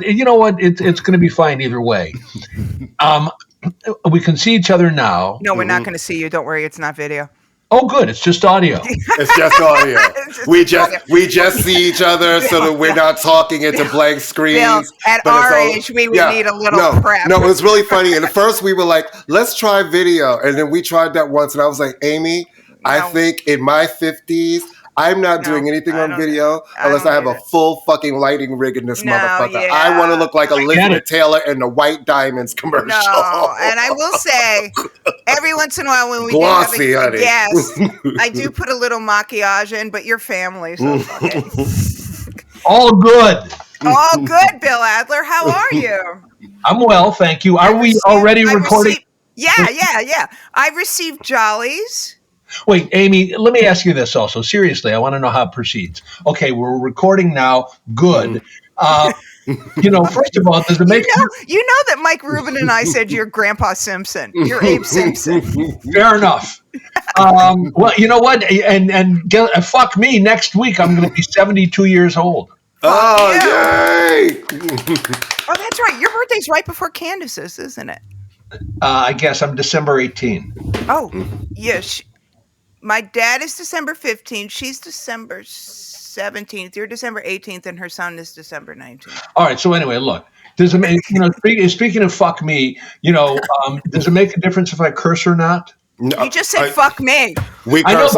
Speaker 4: you know what? It's going to be fine either way. We can see each other now.
Speaker 2: No, we're not going to see you. Don't worry. It's not video.
Speaker 4: Oh, good. It's just audio.
Speaker 1: It's just audio. We just see each other so that we're not talking into blank screens.
Speaker 2: Bill, at our age, we would need a little prep.
Speaker 1: No, it was really funny. And at first we were like, let's try video. And then we tried that once. And I was like, Amy, I think in my 50s, I'm not doing anything on video unless I have a full fucking lighting rig in this motherfucker. Yeah. I want to look like Elizabeth Taylor in the White Diamonds commercial.
Speaker 2: No, and I will say, every once in a while when we have a guest, I do put a little maquillage in, but you're family, so fuck it.
Speaker 4: All good.
Speaker 2: All good, Bill Adler. How are you?
Speaker 4: I'm well, thank you. Are we already recording?
Speaker 2: Yeah. I received Jollies.
Speaker 4: Wait, Amy, let me ask you this also. Seriously, I want to know how it proceeds. Okay, we're recording now. Good. First of all, does it make...
Speaker 2: You know that Mike Rubin and I said you're Grandpa Simpson. You're Abe Simpson.
Speaker 4: Fair enough. Well, you know what? And fuck me, next week I'm going to be 72 years old.
Speaker 1: Oh, yay!
Speaker 2: Oh, that's right. Your birthday's right before Candace's, isn't it?
Speaker 4: I guess I'm December 18.
Speaker 2: Oh, yes. My dad is December 15th. She's December 17th. You're December 18th, and her son is December 19th.
Speaker 4: All right. So anyway, look. Does it make, speaking of fuck me, does it make a difference if I curse or not?
Speaker 2: No, you just said fuck me.
Speaker 1: We curse.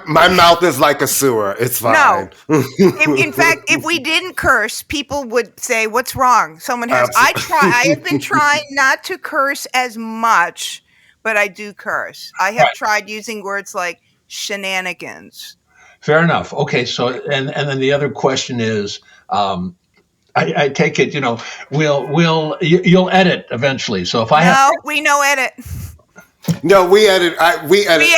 Speaker 1: My mouth is like a sewer. It's fine.
Speaker 2: No. In fact, if we didn't curse, people would say, "What's wrong?" Someone has. I have been trying not to curse as much, but I do curse. I have tried using words like shenanigans.
Speaker 4: Fair enough. Okay. So, and then the other question is, I take it, you'll edit eventually. So if
Speaker 2: we no edit.
Speaker 1: No, we edit. We edit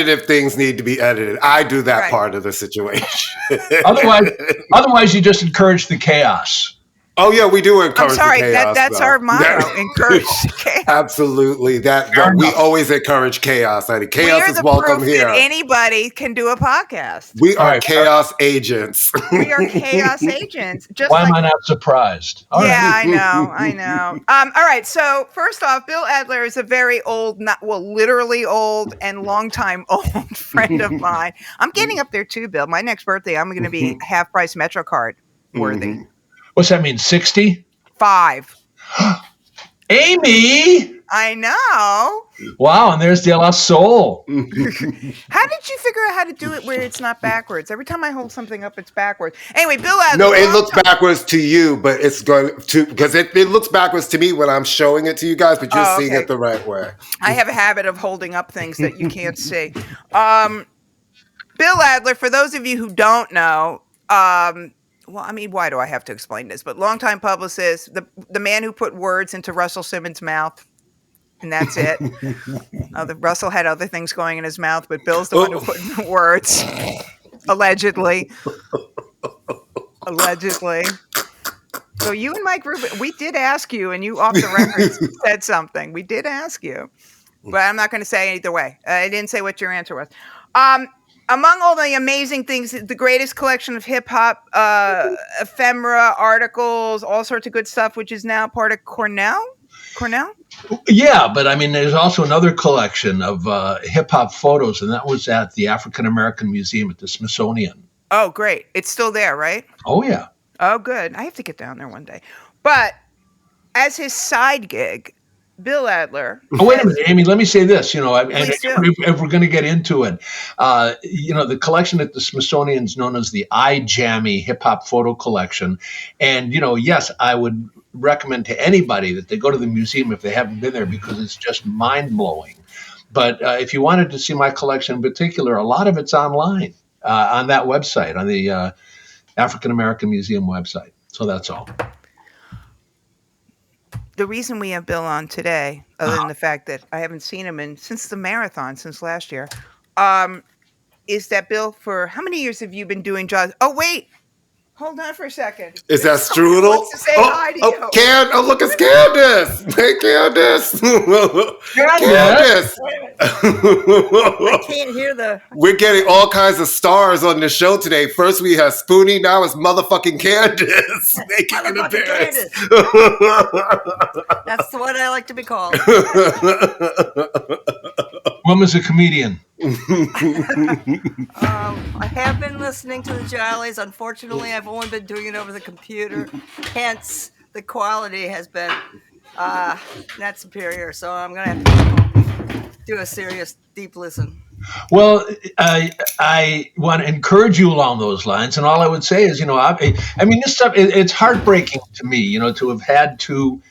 Speaker 1: if things need to be edited. I do that part of the situation.
Speaker 4: Otherwise, you just encourage the chaos.
Speaker 1: Oh yeah, we do encourage.
Speaker 2: I'm sorry,
Speaker 1: the chaos,
Speaker 2: that's our motto. Encourage chaos.
Speaker 1: Absolutely, we always encourage chaos. Chaos is welcome here.
Speaker 2: That anybody can do a podcast.
Speaker 1: We are chaos agents.
Speaker 2: We are chaos agents.
Speaker 4: Why am I not surprised?
Speaker 2: I know. All right. So first off, Bill Adler is a very old, literally old and longtime old friend of mine. I'm getting up there too, Bill. My next birthday, I'm going to be half price MetroCard worthy.
Speaker 4: What's that mean? 60?
Speaker 2: 5.
Speaker 4: Amy!
Speaker 2: I know.
Speaker 4: Wow, and there's De La Soul.
Speaker 2: How did you figure out how to do it where it's not backwards? Every time I hold something up, it's backwards. Anyway, Bill Adler.
Speaker 1: No, it looks backwards to you, but it's going to, because it looks backwards to me when I'm showing it to you guys, but you're seeing it the right way.
Speaker 2: I have a habit of holding up things that you can't see. Bill Adler, for those of you who don't know, why do I have to explain this? But longtime publicist, the man who put words into Russell Simmons' mouth, and that's it. Russell had other things going in his mouth, but Bill's the one who put in the words, allegedly. So you and Mike Rubin, we did ask you, and you off the record said something. We did ask you, but I'm not going to say either way. I didn't say what your answer was. Among all the amazing things, the greatest collection of hip hop, ephemera, articles, all sorts of good stuff, which is now part of Cornell?
Speaker 4: Yeah, but I mean, there's also another collection of hip hop photos, and that was at the African American Museum at the Smithsonian.
Speaker 2: Oh, great. It's still there, right?
Speaker 4: Oh, yeah.
Speaker 2: Oh, good. I have to get down there one day. But as his side gig, Bill Adler.
Speaker 4: Oh, wait a minute, Amy. Let me say this. If we're going to get into it, the collection at the Smithsonian is known as the iJammy Hip Hop Photo Collection, and yes, I would recommend to anybody that they go to the museum if they haven't been there because it's just mind blowing. But if you wanted to see my collection in particular, a lot of it's online on that website, on the African American Museum website. So that's all.
Speaker 2: The reason we have Bill on today, other than the fact that I haven't seen him since the marathon, since last year, is that Bill, for how many years have you been doing jobs? Oh, wait. Hold on for a second.
Speaker 1: Is that Strudel?
Speaker 2: Wants to say hi to you.
Speaker 1: Look, it's Candace. Hey, Candace. Candace.
Speaker 5: I can't hear the...
Speaker 1: We're getting all kinds of stars on the show today. First we have Spoonie. Now it's motherfucking Candace making an appearance.
Speaker 5: That's the one I like to be called.
Speaker 4: Woman's a comedian.
Speaker 5: I have been listening to the Jollies. Unfortunately, I've only been doing it over the computer. Hence, the quality has been not superior. So I'm going to have to do a serious, deep listen.
Speaker 4: Well, I want to encourage you along those lines. And all I would say is, I mean, this stuff, it's heartbreaking to me, to have had to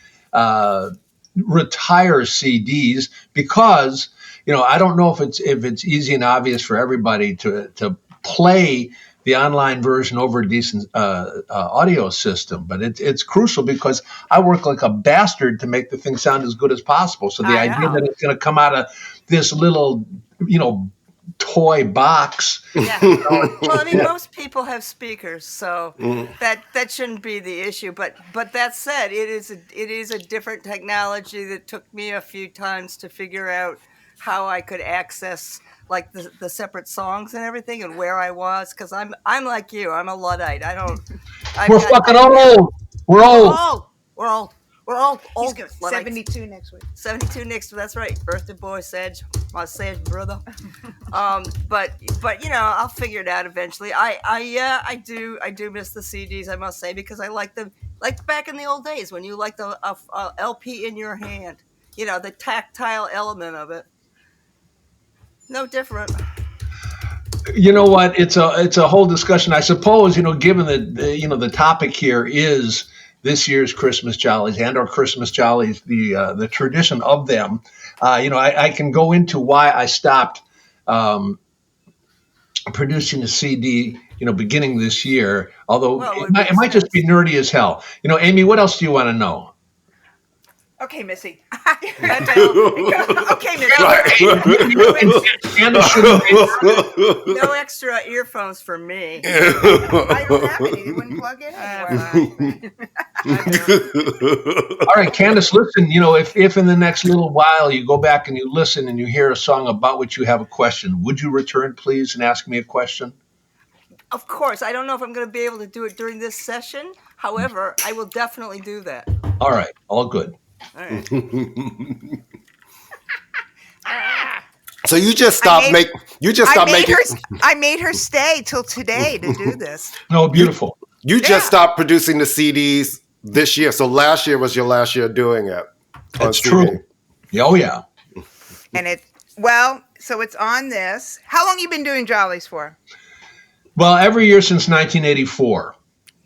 Speaker 4: retire CDs because, I don't know if it's easy and obvious for everybody to play the online version over a decent audio system, but it's crucial because I work like a bastard to make the thing sound as good as possible. So the idea that it's going to come out of this little, toy box.
Speaker 5: Yeah. Well, I mean, most people have speakers, so that shouldn't be the issue. But that said, it is a different technology that took me a few times to figure out how I could access like the separate songs and everything and where I was, because I'm like you, I'm a Luddite.
Speaker 4: We're fucking old. We're old.
Speaker 5: We're all
Speaker 2: old. 72 next week.
Speaker 5: 72 next. That's right. Birthday boy, Sedge, my Sedge brother. But I'll figure it out eventually. I do miss the CDs, I must say, because I like them, like back in the old days when you liked a LP in your hand. The tactile element of it. No different.
Speaker 4: You know what? It's a whole discussion, I suppose. Given that the topic here is this year's Christmas Jollies and our Christmas Jollies, the tradition of them. I can go into why I stopped producing a CD, beginning this year. Although it might just be nerdy as hell. Amy, what else do you want to know?
Speaker 2: Okay, Missy.
Speaker 5: Okay, Missy. No extra earphones for me.
Speaker 2: I don't have any. You wouldn't plug in anywhere.
Speaker 4: All right, Candace, listen, if in the next little while you go back and you listen and you hear a song about which you have a question, would you return, please, and ask me a question?
Speaker 5: Of course. I don't know if I'm going to be able to do it during this session. However, I will definitely do that.
Speaker 4: All right. All good.
Speaker 5: All right.
Speaker 1: So you just stopped making.
Speaker 2: I made her stay till today to do this.
Speaker 4: No, beautiful.
Speaker 1: You just stopped producing the CDs this year. So last year was your last year doing it.
Speaker 4: That's true. Oh yeah.
Speaker 2: And so it's on this. How long you been doing Jollies for?
Speaker 4: Well, every year since 1984.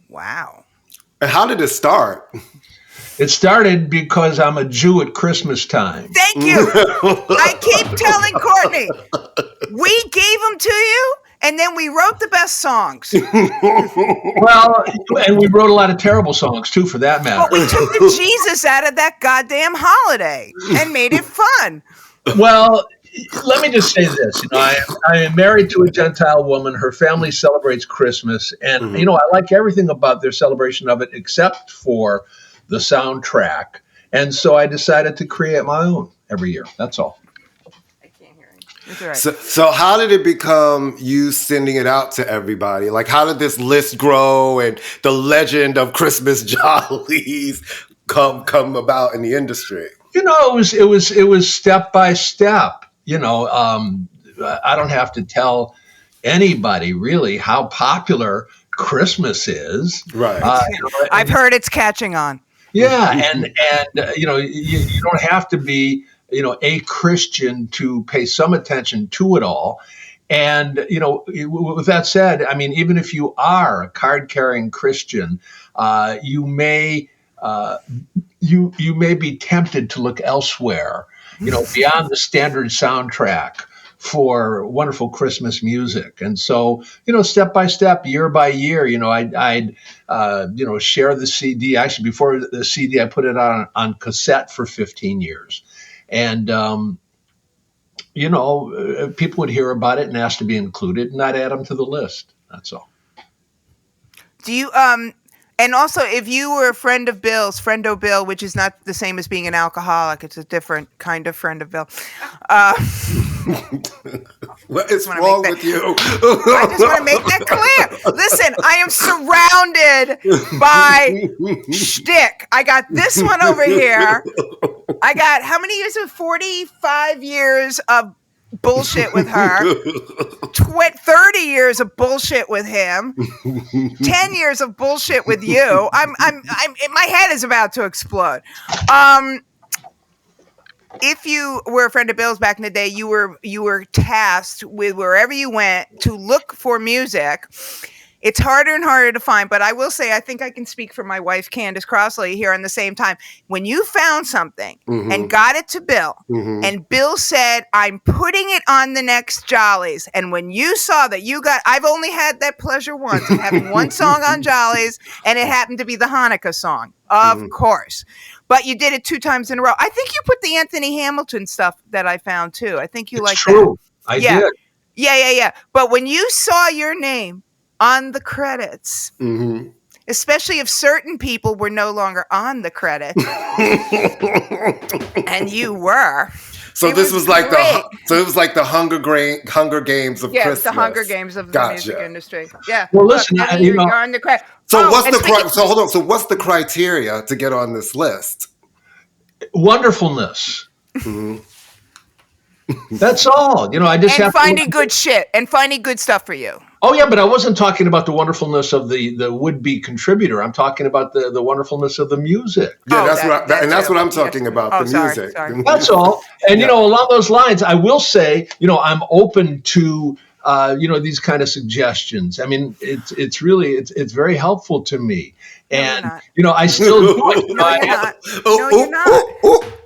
Speaker 2: Wow.
Speaker 1: And how did it start?
Speaker 4: It started because I'm a Jew at Christmas time.
Speaker 2: Thank you. I keep telling Courtney, we gave them to you, and then we wrote the best songs.
Speaker 4: Well, and we wrote a lot of terrible songs, too, for that matter.
Speaker 2: But we took the Jesus out of that goddamn holiday and made it fun.
Speaker 4: Well, let me just say this. I am married to a Gentile woman. Her family celebrates Christmas. And, I like everything about their celebration of it except for the soundtrack. And so I decided to create my own every year. That's all.
Speaker 5: I can't hear it.
Speaker 2: That's all right.
Speaker 1: So how did it become you sending it out to everybody? Like, how did this list grow and the legend of Christmas Jollies come about in the industry?
Speaker 4: It was step by step. I don't have to tell anybody really how popular Christmas is.
Speaker 1: Right.
Speaker 2: I've heard it's catching on.
Speaker 4: Yeah, and you don't have to be a Christian to pay some attention to it all. And with that said, I mean, even if you are a card-carrying Christian, you may be tempted to look elsewhere, beyond the standard soundtrack for wonderful Christmas music. And so, step by step, year by year, I'd share the CD. Actually, before the CD, I put it on cassette for 15 years. And, people would hear about it and ask to be included, and I'd add them to the list. That's all.
Speaker 2: Do you, and also, if you were a friend of Bill's, Friendo Bill, which is not the same as being an alcoholic, it's a different kind of friend of Bill.
Speaker 1: What is wrong with you?
Speaker 2: I just want to make that clear. Listen, I am surrounded by shtick. I got this one over here. I got how many years of 45 years of bullshit with her, 30 years of bullshit with him, 10 years of bullshit with you. I'm my head is about to explode. If you were a friend of Bill's back in the day, you were tasked with wherever you went to look for music. It's harder and harder to find, but I will say, I think I can speak for my wife, Candace Crossley, here on the same time. When you found something and got it to Bill, and Bill said, I'm putting it on the next Jollies. And when you saw that I've only had that pleasure once of having one song on Jollies, and it happened to be the Hanukkah song, of course. But you did it 2 times in a row. I think you put the Anthony Hamilton stuff that I found too. I think you like that.
Speaker 4: True. I did.
Speaker 2: Yeah. But when you saw your name on the credits, especially if certain people were no longer on the credits, and you were.
Speaker 1: So it was like the Hunger Games of Christmas.
Speaker 2: Yeah, the Hunger Games of the music industry. Yeah.
Speaker 4: Well, listen,
Speaker 2: you're on the credits.
Speaker 1: So hold on. So what's the criteria to get on this list?
Speaker 4: Wonderfulness. That's all. I just have
Speaker 2: finding good shit and finding good stuff for you.
Speaker 4: Oh yeah, but I wasn't talking about the wonderfulness of the would-be contributor. I'm talking about the wonderfulness of the music.
Speaker 1: Yeah, that's what I'm talking about. The music.
Speaker 2: Sorry.
Speaker 4: That's all. And along those lines, I will say, I'm open to these kind of suggestions. I mean, it's really very helpful to me. And I still do it.
Speaker 2: No, you're not.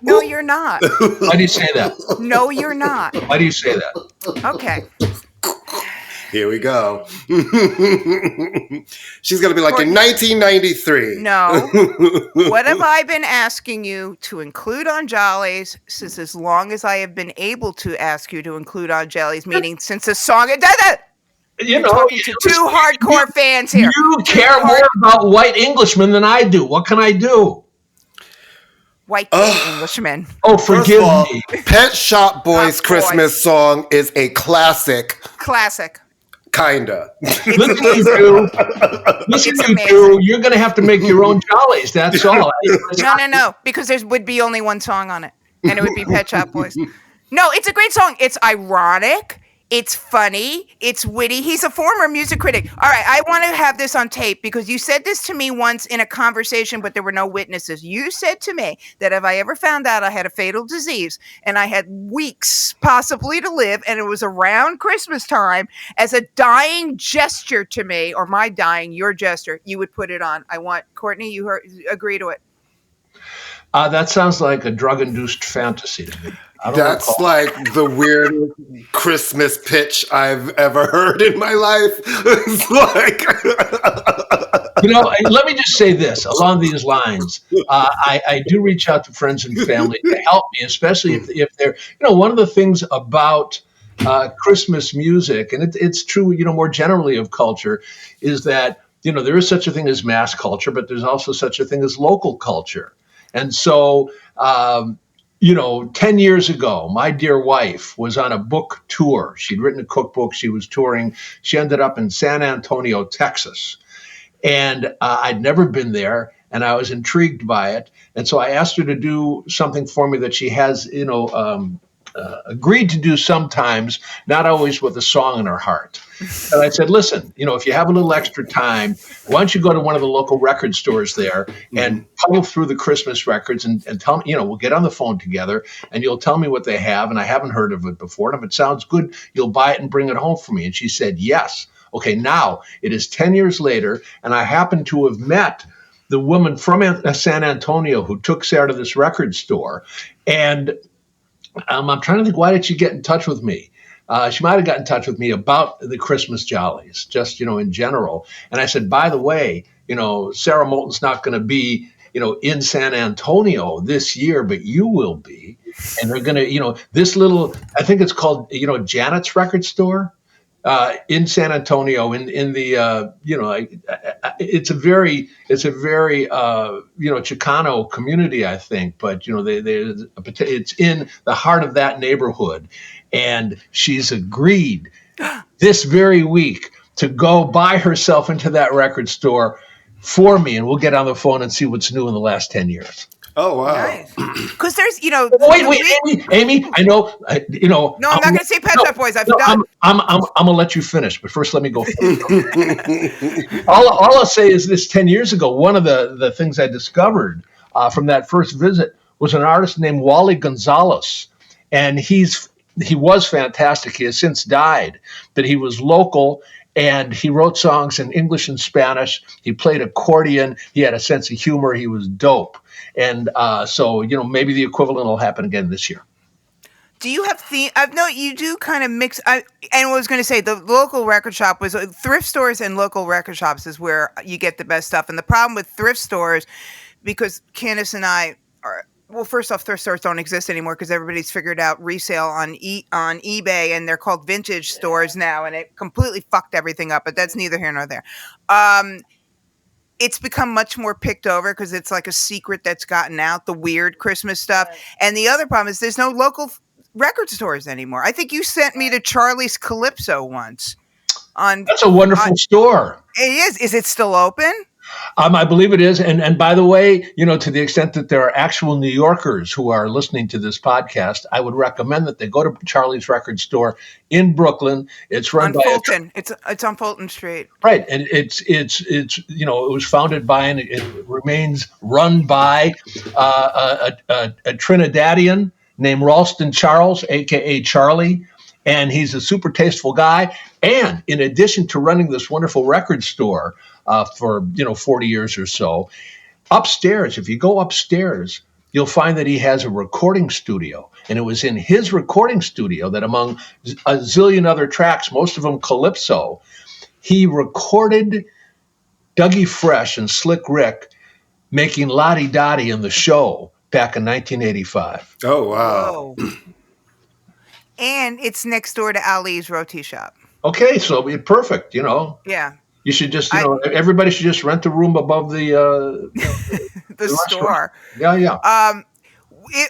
Speaker 2: No, you're not.
Speaker 4: Why do you say that?
Speaker 2: No, you're not.
Speaker 4: Why do you say that?
Speaker 2: Okay.
Speaker 1: Here we go. She's going to be like, in 1993.
Speaker 2: No. What have I been asking you to include on Jollies since as long as I have been able to ask you to include on Jollies, meaning since the song... talking to 2 hardcore fans here.
Speaker 4: You care more about White Englishmen than I do. What can I do?
Speaker 2: White Englishmen.
Speaker 4: Oh, forgive me.
Speaker 1: Pet Shop Boys' Christmas song is a classic. Kinda.
Speaker 4: Listen, you two, you're going to have to make your own Jollies. That's all.
Speaker 2: No, because there would be only one song on it, and it would be Pet Shop Boys. No, it's a great song. It's ironic. It's funny. It's witty. He's a former music critic. All right, I want to have this on tape because you said this to me once in a conversation, but there were no witnesses. You said to me that if I ever found out I had a fatal disease and I had weeks possibly to live, and it was around Christmas time, as a dying gesture to me, or my dying, your gesture, you would put it on. I want, Courtney, you agree to it.
Speaker 4: That sounds like a drug-induced fantasy to me.
Speaker 1: That's like the weirdest Christmas pitch I've ever heard in my life. It's like...
Speaker 4: let me just say this. Along these lines, I do reach out to friends and family to help me, especially if they're, one of the things about Christmas music, and it's true, more generally of culture, is that, there is such a thing as mass culture, but there's also such a thing as local culture. And so, 10 years ago, my dear wife was on a book tour. She'd written a cookbook. She was touring. She ended up in San Antonio, Texas. And I'd never been there, and I was intrigued by it. And so I asked her to do something for me that she has, agreed to do sometimes, not always with a song in her heart. And I said, listen, if you have a little extra time, why don't you go to one of the local record stores there and pull through the Christmas records and tell me, we'll get on the phone together and you'll tell me what they have. And I haven't heard of it before. And if it sounds good, you'll buy it and bring it home for me. And she said, yes. Okay, now it is 10 years later, and I happen to have met the woman from San Antonio who took Sarah to this record store. And I'm trying to think, why did she get in touch with me? She might have gotten in touch with me about the Christmas Jollies, just, in general. And I said, by the way, Sarah Moulton's not going to be, in San Antonio this year, but you will be. And they're going to, this little, I think it's called, Janet's Record Store in San Antonio in the, it's a very Chicano community, I think, but, it's in the heart of that neighborhood. And she's agreed this very week to go by herself into that record store for me. And we'll get on the phone and see what's new in the last 10 years.
Speaker 1: Oh wow!
Speaker 2: Nice. Because there's,
Speaker 4: Wait, Amy. I know.
Speaker 2: No, I'm not going to say Pet Shop Boys. I've done.
Speaker 4: I'm gonna let you finish, but first let me go. all I'll say is this: 10 years ago, one of the things I discovered from that first visit was an artist named Wally Gonzalez, and he was fantastic. He has since died, but he was local. And he wrote songs in English and Spanish. He played accordion. He had a sense of humor. He was dope. And so, maybe the equivalent will happen again this year.
Speaker 2: Do you have theme? No, you do kind of mix. And I was going to say the local record shop was thrift stores and local record shops is where you get the best stuff. And the problem with thrift stores, because Candace and I are. Well, first off, thrift stores don't exist anymore because everybody's figured out resale on eBay, and they're called vintage stores now, and it completely fucked everything up. But that's neither here nor there. It's become much more picked over because it's like a secret that's gotten out, the weird Christmas stuff. Right. And the other problem is there's no local record stores anymore. I think you sent me to Charlie's Calypso once.
Speaker 4: That's a wonderful store.
Speaker 2: It is. Is it still open?
Speaker 4: I believe it is. And by the way, to the extent that there are actual New Yorkers who are listening to this podcast, I would recommend that they go to Charlie's Record Store in Brooklyn. It's run by
Speaker 2: Fulton. It's on Fulton Street.
Speaker 4: Right. And it's it was founded by and it remains run by a Trinidadian named Ralston Charles, a.k.a. Charlie. And he's a super tasteful guy. And in addition to running this wonderful record store for 40 years or so, upstairs, if you go upstairs, you'll find that he has a recording studio. And it was in his recording studio that among a zillion other tracks, most of them Calypso, he recorded Dougie Fresh and Slick Rick making Lottie Dottie in the Show back in 1985.
Speaker 1: Oh, wow.
Speaker 2: Whoa. And it's next door to Ali's Roti Shop.
Speaker 4: Okay, so perfect,
Speaker 2: Yeah.
Speaker 4: You should just, everybody should just rent a room above the
Speaker 2: store.
Speaker 4: Yeah.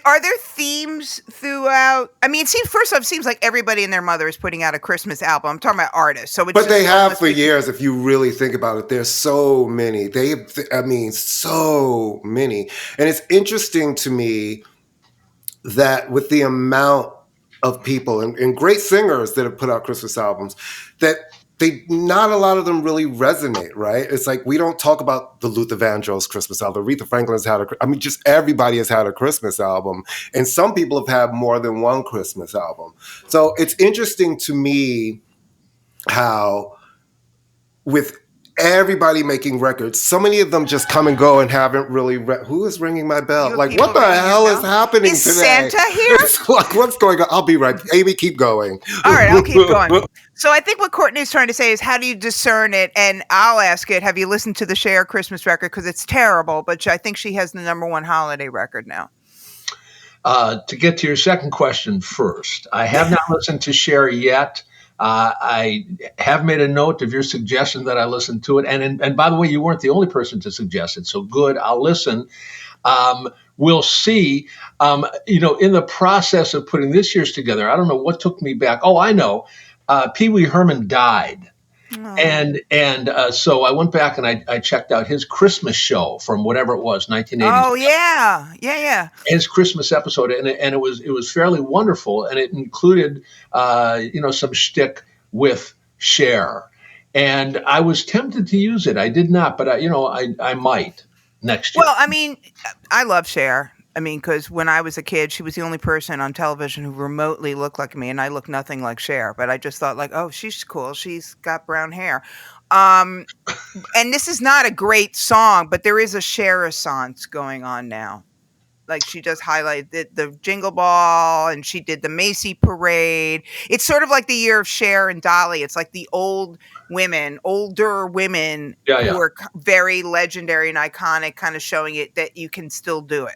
Speaker 2: Are there themes throughout? I mean, first off, it seems like everybody and their mother is putting out a Christmas album. I'm talking about artists.
Speaker 1: But they have for years, if you really think about it. There's so many. So many. And it's interesting to me that with the amount of people and great singers that have put out Christmas albums, that not a lot of them really resonate, right? It's like we don't talk about the Luther Vandross Christmas album. Aretha Franklin's had just everybody has had a Christmas album, and some people have had more than one Christmas album. So it's interesting to me how with everybody making records, so many of them just come and go and haven't really who is ringing my bell? Like, what the hell is happening
Speaker 2: is
Speaker 1: today?
Speaker 2: Santa here?
Speaker 1: It's like, what's going on? I'll be right. Amy, keep going.
Speaker 2: All right, I'll keep going. So I think what Courtney is trying to say is, how do you discern it? And I'll ask it, have you listened to the Cher Christmas record? Because it's terrible, but I think she has the #1 holiday record now.
Speaker 4: To get to your second question first, I have not listened to Cher yet. I have made a note of your suggestion that I listen to it. And by the way, you weren't the only person to suggest it. So good, I'll listen. We'll see. In the process of putting this year's together, I don't know what took me back. Oh, I know. Pee Wee Herman died. Oh. And so I went back and I checked out his Christmas show from whatever it was, 1980.
Speaker 2: Oh, yeah.
Speaker 4: His Christmas episode, and it was fairly wonderful, and it included some shtick with Cher, and I was tempted to use it. I did not, but I might next year.
Speaker 2: Well, I mean, I love Cher. I mean, because when I was a kid, she was the only person on television who remotely looked like me, and I look nothing like Cher. But I just thought, like, oh, she's cool. She's got brown hair. And this is not a great song, but there is a Cher-essence going on now. Like, she just highlighted the Jingle Ball, and she did the Macy Parade. It's sort of like the year of Cher and Dolly. It's like the older women who are very legendary and iconic, kind of showing it that you can still do it.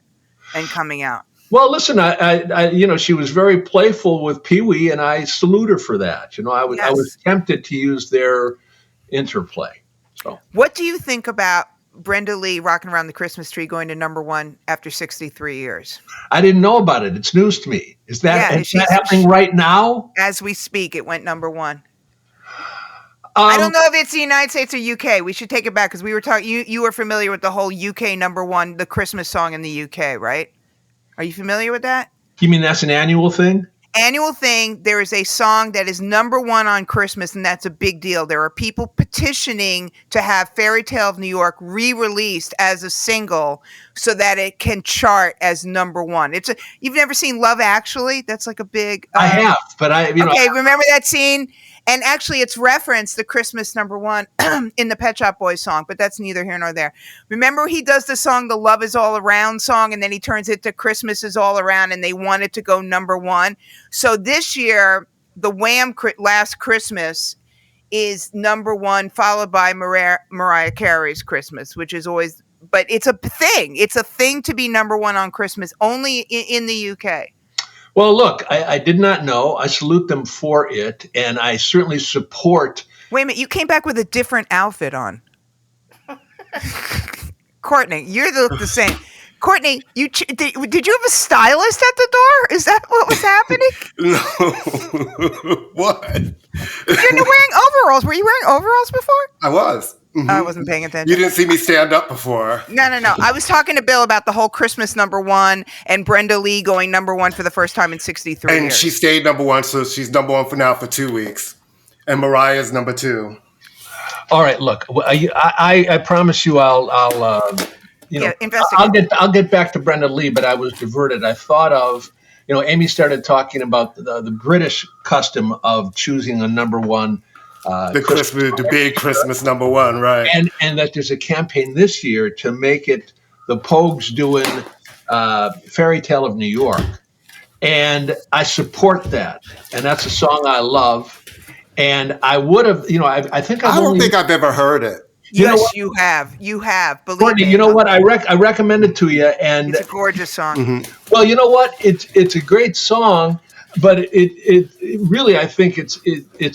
Speaker 2: And coming out.
Speaker 4: Well, listen, I she was very playful with Pee Wee, and I salute her for that. I was tempted to use their interplay. So,
Speaker 2: what do you think about Brenda Lee rocking around the Christmas tree going to #1 after 63 years?
Speaker 4: I didn't know about it. It's news to me. Is that happening right now?
Speaker 2: As we speak, it went #1. I don't know if it's the United States or UK. We should take it back because we were talking. You were familiar with the whole UK #1, the Christmas song in the UK, right? Are you familiar with that?
Speaker 4: You mean that's an annual thing?
Speaker 2: Annual thing. There is a song that is #1 on Christmas, and that's a big deal. There are people petitioning to have Fairy Tale of New York re-released as a single so that it can chart as #1. You've never seen Love Actually? That's like a big.
Speaker 4: I have, but
Speaker 2: remember that scene? And actually, it's referenced the Christmas #1 in the Pet Shop Boys song, but that's neither here nor there. Remember, he does the song, the Love Is All Around song, and then he turns it to Christmas Is All Around, and they want it to go #1. So this year, the Wham! Last Christmas is #1, followed by Mariah Carey's Christmas, which is always, but it's a thing. It's a thing to be #1 on Christmas, only in the UK.
Speaker 4: Well, look, I did not know. I salute them for it, and I certainly support.
Speaker 2: Wait a minute, you came back with a different outfit on. Courtney, you look the same. Courtney, did you have a stylist at the door? Is that what was happening?
Speaker 1: No. What?
Speaker 2: You're wearing overalls. Were you wearing overalls before?
Speaker 1: I was. Mm-hmm.
Speaker 2: I wasn't paying attention.
Speaker 1: You didn't see me stand up before.
Speaker 2: No. I was talking to Bill about the whole Christmas #1 and Brenda Lee going #1 for the first time in 63 years.
Speaker 1: And she stayed #1, so she's #1 for now for 2 weeks. And Mariah's #2.
Speaker 4: All right, look, I promise you, I'll
Speaker 2: investigate.
Speaker 4: I'll get back to Brenda Lee, but I was diverted. I thought of, Amy started talking about the British custom of choosing a #1.
Speaker 1: The big Christmas #1, right?
Speaker 4: And that there's a campaign this year to make it the Pogues doing Fairy Tale of New York, and I support that. And that's a song I love. And I would have, I think
Speaker 1: I don't think I've ever heard it.
Speaker 2: Yes, you have. You have. Believe
Speaker 4: Courtney,
Speaker 2: me.
Speaker 4: you know what? I recommend it to you, and
Speaker 2: it's a gorgeous song.
Speaker 1: Mm-hmm.
Speaker 4: Well, you know what? It's a great song. But it really, I think its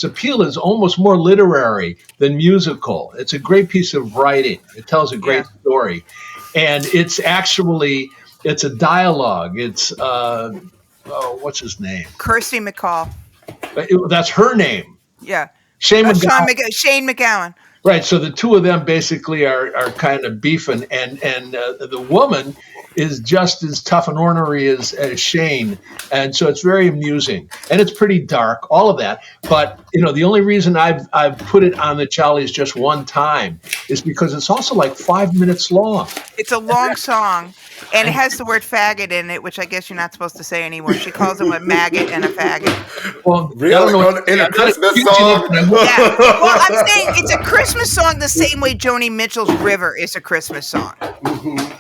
Speaker 4: appeal is almost more literary than musical. It's a great piece of writing. It tells a great story, and it's a dialogue. It's what's his name?
Speaker 2: Kirsty McCall.
Speaker 4: That's her name.
Speaker 2: Yeah.
Speaker 4: Shane
Speaker 2: McGowan.
Speaker 4: Right. So the two of them basically are kind of beefing, and the woman is just as tough and ornery as Shane. And so it's very amusing, and it's pretty dark, all of that. But, the only reason I've put it on the Jollies just one time is because it's also like 5 minutes long.
Speaker 2: It's a long song, and it has the word faggot in it, which I guess you're not supposed to say anymore. She calls him a maggot and a faggot.
Speaker 4: Well,
Speaker 1: really?
Speaker 4: I don't know.
Speaker 1: In a Christmas song?
Speaker 2: Yeah. Well, I'm saying it's a Christmas song the same way Joni Mitchell's River is a Christmas song.
Speaker 1: Mm-hmm.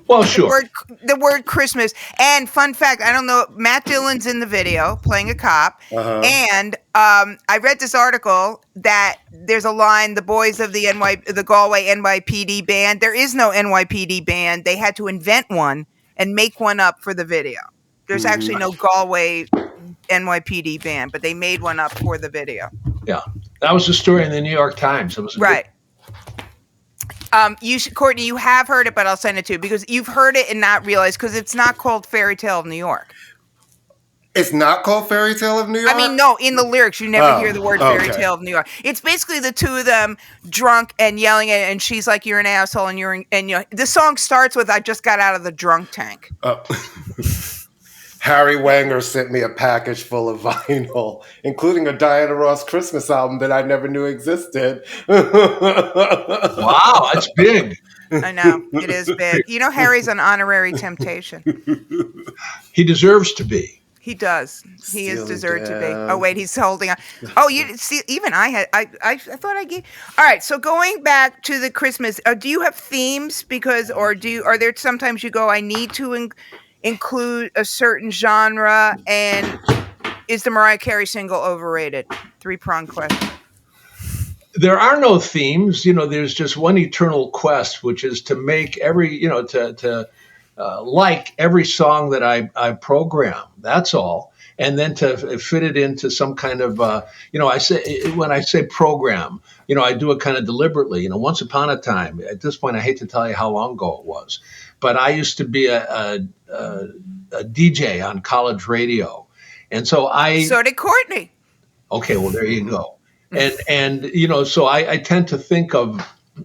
Speaker 4: Well, sure.
Speaker 2: The word Christmas. And fun fact, I don't know, Matt Dillon's in the video playing a cop. Uh-huh. And I read this article that there's a line, the boys of the Galway NYPD band. There is no NYPD band. They had to invent one and make one up for the video. There's actually no Galway NYPD band, but they made one up for the video.
Speaker 4: Yeah. That was the story in the New York Times. It was
Speaker 2: right. Courtney, you have heard it, but I'll send it to you because you've heard it and not realized because it's not called Fairy Tale of New York.
Speaker 1: It's not called Fairy Tale of New York?
Speaker 2: I mean, no, in the lyrics, you never hear the word Fairy Tale of New York. It's basically the two of them drunk and yelling at it, and she's like, you're an asshole, and the song starts with, I just got out of the drunk tank. Oh.
Speaker 1: Harry Wanger sent me a package full of vinyl, including a Diana Ross Christmas album that I never knew existed.
Speaker 4: Wow, that's big.
Speaker 2: I know, it is big. Harry's an honorary Temptation.
Speaker 4: He deserves to be.
Speaker 2: He does. He is deserved to be. Oh, wait, he's holding on. Oh, you see, even I thought I gave. All right, so going back to the Christmas, do you have themes? Are there sometimes you go, I need to include a certain genre, and is the Mariah Carey single overrated? 3-pronged question.
Speaker 4: There are no themes. There's just one eternal quest, which is to make every, like every song that I program. That's all. And then to fit it into some kind of, when I say program, I do it kind of deliberately. Once upon a time, at this point, I hate to tell you how long ago it was, but I used to be a DJ on college radio. And so
Speaker 2: So did Courtney.
Speaker 4: Okay, well, there you go. And so I tend to think of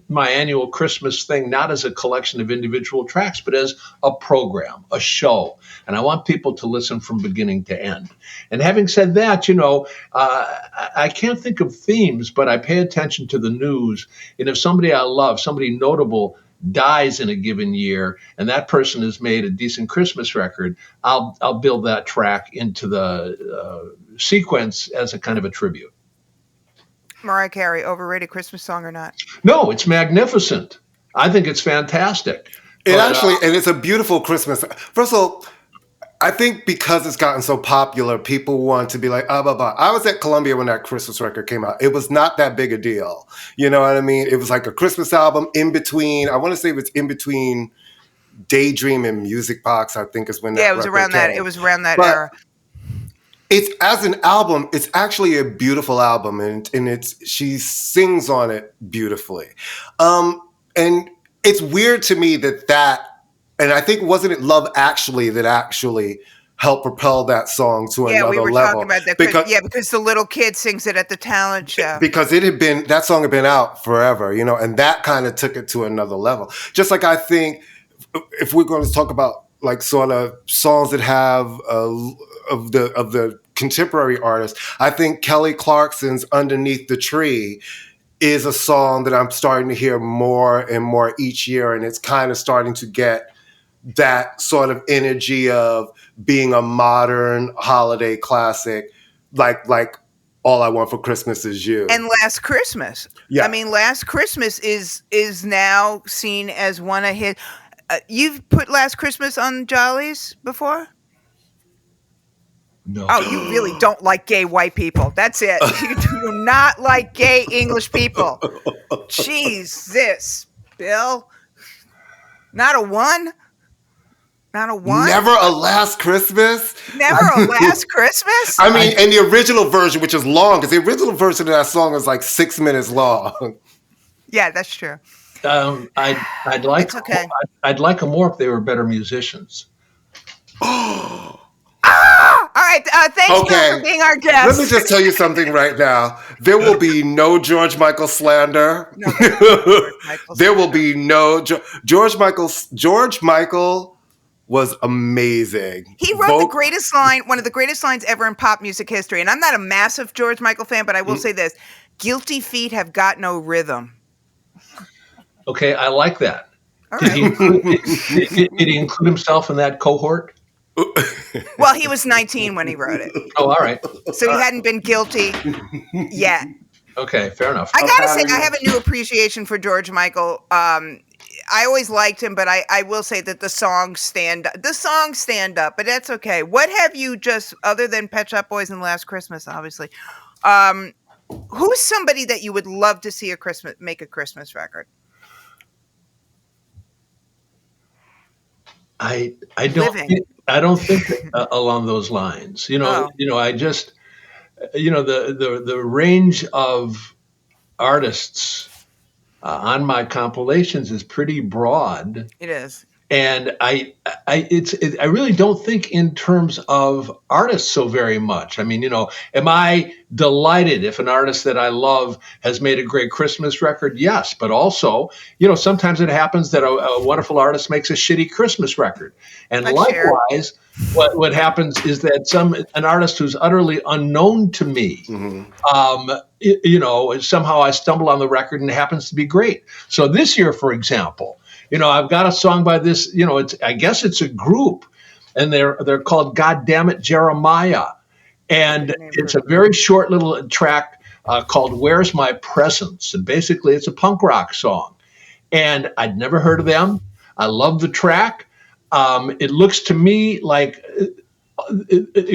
Speaker 4: my annual Christmas thing not as a collection of individual tracks, but as a program, a show. And I want people to listen from beginning to end. And having said that, I can't think of themes, but I pay attention to the news. And if somebody I love, somebody notable, dies in a given year, and that person has made a decent Christmas record, I'll build that track into the sequence as a kind of a tribute.
Speaker 2: Mariah Carey, overrated Christmas song or not?
Speaker 4: No, it's magnificent. I think it's fantastic.
Speaker 1: And it's a beautiful Christmas. First of all, I think because it's gotten so popular, people want to be like, blah, blah. I was at Columbia when that Christmas record came out. It was not that big a deal. You know what I mean? It was like a Christmas album in between. I want to say it was in between Daydream and Music Box, I think is when that
Speaker 2: it was around that. It was around that era.
Speaker 1: It's as an album, it's actually a beautiful album, and she sings on it beautifully. And it's weird to me that and I think wasn't it Love Actually that actually helped propel that song to another level?
Speaker 2: Yeah, we were talking about that. Because the little kid sings it at the talent show.
Speaker 1: Because that song had been out forever, and that kind of took it to another level. Just like I think if we're going to talk about like sort of songs that have of the contemporary artists, I think Kelly Clarkson's Underneath the Tree is a song that I'm starting to hear more and more each year, and it's kind of starting to get that sort of energy of being a modern holiday classic, like All I Want for Christmas Is You.
Speaker 2: And Last Christmas. Yeah. I mean, Last Christmas is now seen as one of his... you've put Last Christmas on Jollies before?
Speaker 4: No.
Speaker 2: Oh, you really don't like gay white people. That's it. You do not like gay English people. Jesus, Bill. Not a one? Not a one?
Speaker 1: Never a Last Christmas?
Speaker 2: Never a Last Christmas?
Speaker 1: I mean, and the original version, which is long, because the original version of that song is like 6 minutes long.
Speaker 2: Yeah, that's true.
Speaker 4: I'd like them more if they were better musicians.
Speaker 2: All right. Thanks Bill, for being our guest.
Speaker 1: Let me just tell you something right now. There will be no George Michael slander.
Speaker 2: No,
Speaker 1: there will be no George Michael. George Michael was amazing.
Speaker 2: He wrote the greatest line, one of the greatest lines ever in pop music history. And I'm not a massive George Michael fan, but I will say this: "Guilty feet have got no rhythm."
Speaker 4: Okay, I like that.
Speaker 2: All
Speaker 4: did
Speaker 2: right.
Speaker 4: he include himself in that cohort?
Speaker 2: Well, he was 19 when he wrote it.
Speaker 4: Oh, all right.
Speaker 2: So he hadn't been guilty yet.
Speaker 4: Okay, fair enough.
Speaker 2: I gotta say, I have a new appreciation for George Michael. I always liked him, but I will say that the songs stand up, but that's okay. What have you other than Pet Shop Boys and Last Christmas, obviously, who's somebody that you would love to see make a Christmas record?
Speaker 4: I don't think along those lines. I just, the range of artists on my compilations is pretty broad.
Speaker 2: It is.
Speaker 4: And I really don't think in terms of artists so very much. I mean, am I delighted if an artist that I love has made a great Christmas record? Yes. But also, sometimes it happens that a wonderful artist makes a shitty Christmas record. And likewise, what happens is that an artist who's utterly unknown to me, somehow I stumble on the record and it happens to be great. So this year, for example, I've got a song by this, I guess it's a group, and they're called God Damn It, Jeremiah. And it's a very short little track called Where's My Presence? And basically it's a punk rock song. And I'd never heard of them. I love the track. It looks to me like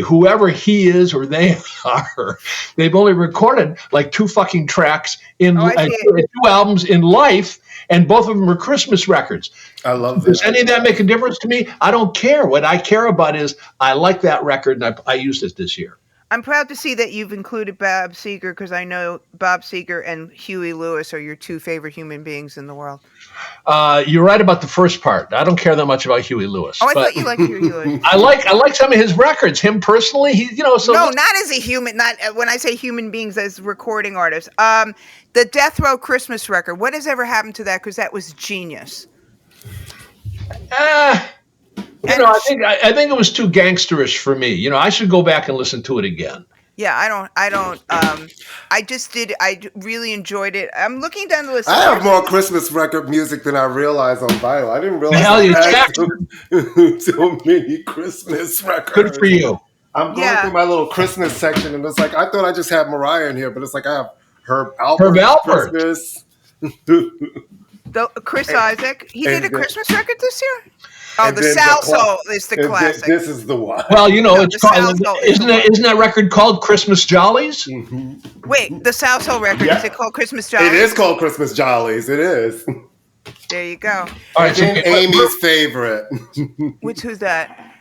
Speaker 4: whoever he is or they are, they've only recorded like 2 fucking tracks in 2 albums in life. And both of them are Christmas records.
Speaker 1: I love that.
Speaker 4: Does any of that make a difference to me? I don't care. What I care about is I like that record, and I used it this year.
Speaker 2: I'm proud to see that you've included Bob Seger because I know Bob Seger and Huey Lewis are your two favorite human beings in the world.
Speaker 4: You're right about the first part. I don't care that much about Huey Lewis.
Speaker 2: Oh, I thought you liked Huey Lewis.
Speaker 4: I like some of his records. Him personally, So
Speaker 2: no, not as a human. Not when I say human beings, as recording artists. The Death Row Christmas record. What has ever happened to that? Because that was genius.
Speaker 4: I think it was too gangsterish for me. I should go back and listen to it again.
Speaker 2: Yeah, I don't. I just did. I really enjoyed it. I'm looking down the list.
Speaker 1: I have more Christmas record music than I realized on vinyl. I didn't realize I had so many Christmas records.
Speaker 4: Good for you.
Speaker 1: I'm going through my little Christmas section, and it's like I thought I just had Mariah in here, but it's like I have Herb Alpert. Christmas.
Speaker 2: Chris Isaac. He did a Christmas record this year. Oh, the Salso is the classic.
Speaker 1: This is the one.
Speaker 4: Well, it's called. Isn't that record called Xmas Jollies?
Speaker 2: Mm-hmm. Wait, the Salso record is it called Xmas Jollies?
Speaker 1: It is called Xmas Jollies. It is.
Speaker 2: There you go.
Speaker 1: All right, Amy's favorite.
Speaker 2: Who's that?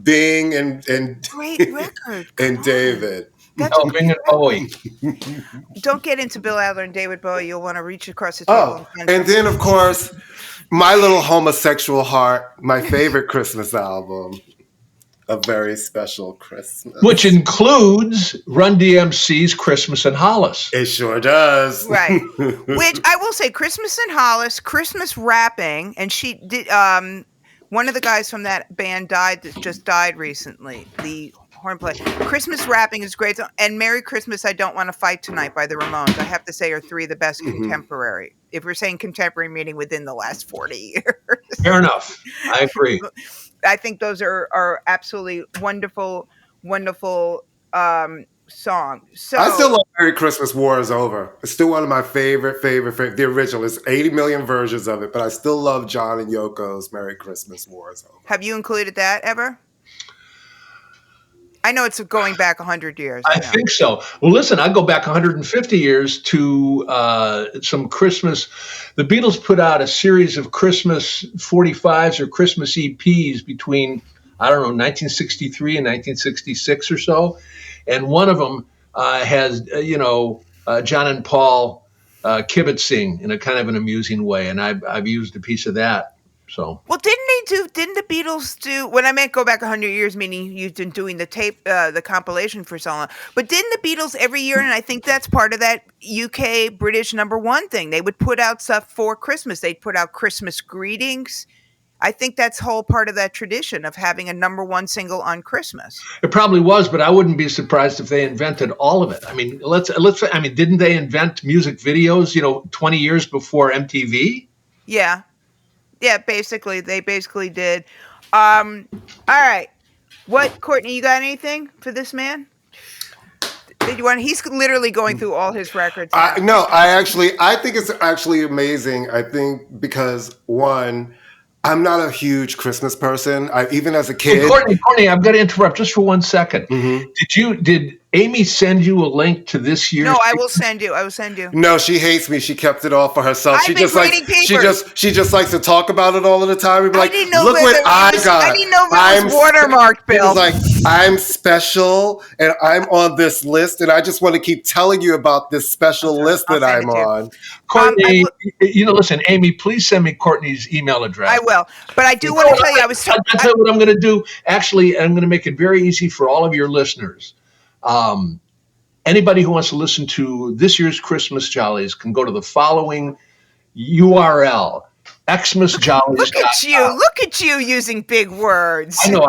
Speaker 1: Bing and
Speaker 2: great record.
Speaker 1: And David.
Speaker 4: Bing and Bowie.
Speaker 2: Don't get into Bill Adler and David Bowie. You'll want to reach across the table.
Speaker 1: And then of course, My Little Homosexual Heart, my favorite Christmas album, A Very Special Christmas,
Speaker 4: which includes Run DMC's Christmas in Hollis.
Speaker 1: It sure does.
Speaker 2: Right. Which I will say, Christmas in Hollis, Christmas rapping, and she did. One of the guys from that band just died recently. The horn player. Christmas rapping is great, and Merry Christmas, I Don't Want to Fight Tonight by the Ramones, I have to say, are three of the best contemporary. If we're saying contemporary, meaning within the last 40 years.
Speaker 4: Fair enough. I agree.
Speaker 2: I think those are absolutely wonderful, wonderful songs. So
Speaker 1: I still love Merry Christmas, War Is Over. It's still one of my favorite. The original. There's 80 million versions of it, but I still love John and Yoko's Merry Christmas, War Is Over.
Speaker 2: Have you included that ever? I know it's going back 100 years.
Speaker 4: I think so. Well, listen, I go back 150 years to some Christmas. The Beatles put out a series of Christmas 45s or Christmas EPs between, 1963 and 1966 or so. And one of them has, John and Paul kibitzing in a kind of an amusing way. And I've used a piece of that. So.
Speaker 2: Well, didn't the Beatles do, when I meant go back 100 years, meaning you've been doing the tape, the compilation for so long, but didn't the Beatles every year, and I think that's part of that UK British #1 thing, they would put out stuff for Christmas. They'd put out Christmas greetings. I think that's whole part of that tradition of having a #1 single on Christmas.
Speaker 4: It probably was, but I wouldn't be surprised if they invented all of it. I mean, didn't they invent music videos, 20 years before MTV?
Speaker 2: Yeah. Yeah, they basically did. All right. What, Courtney, you got anything for this man? He's literally going through all his records.
Speaker 1: No, I think it's actually amazing. I think because one, I'm not a huge Christmas person. Even as a kid.
Speaker 4: Hey, Courtney, I've got to interrupt just for 1 second. Mm-hmm. Did Amy send you a link to this year's?
Speaker 2: No, I will send you.
Speaker 1: No, she hates me. She kept it all for herself.
Speaker 2: She just
Speaker 1: likes to talk about it all of the time. Look what I got.
Speaker 2: I didn't know it was watermarked, Bill.
Speaker 1: It was like, I'm special and I'm on this list, and I just want to keep telling you about this special list that I'm on.
Speaker 4: Courtney, listen, Amy, please send me Courtney's email address.
Speaker 2: I will, but I do want to tell you,
Speaker 4: I'll tell you what I'm going to do. Actually, I'm going to make it very easy for all of your listeners. Anybody who wants to listen to this year's Christmas Jollies can go to the following URL, XmasJollies.com.
Speaker 2: Look at you using big words.
Speaker 4: I know,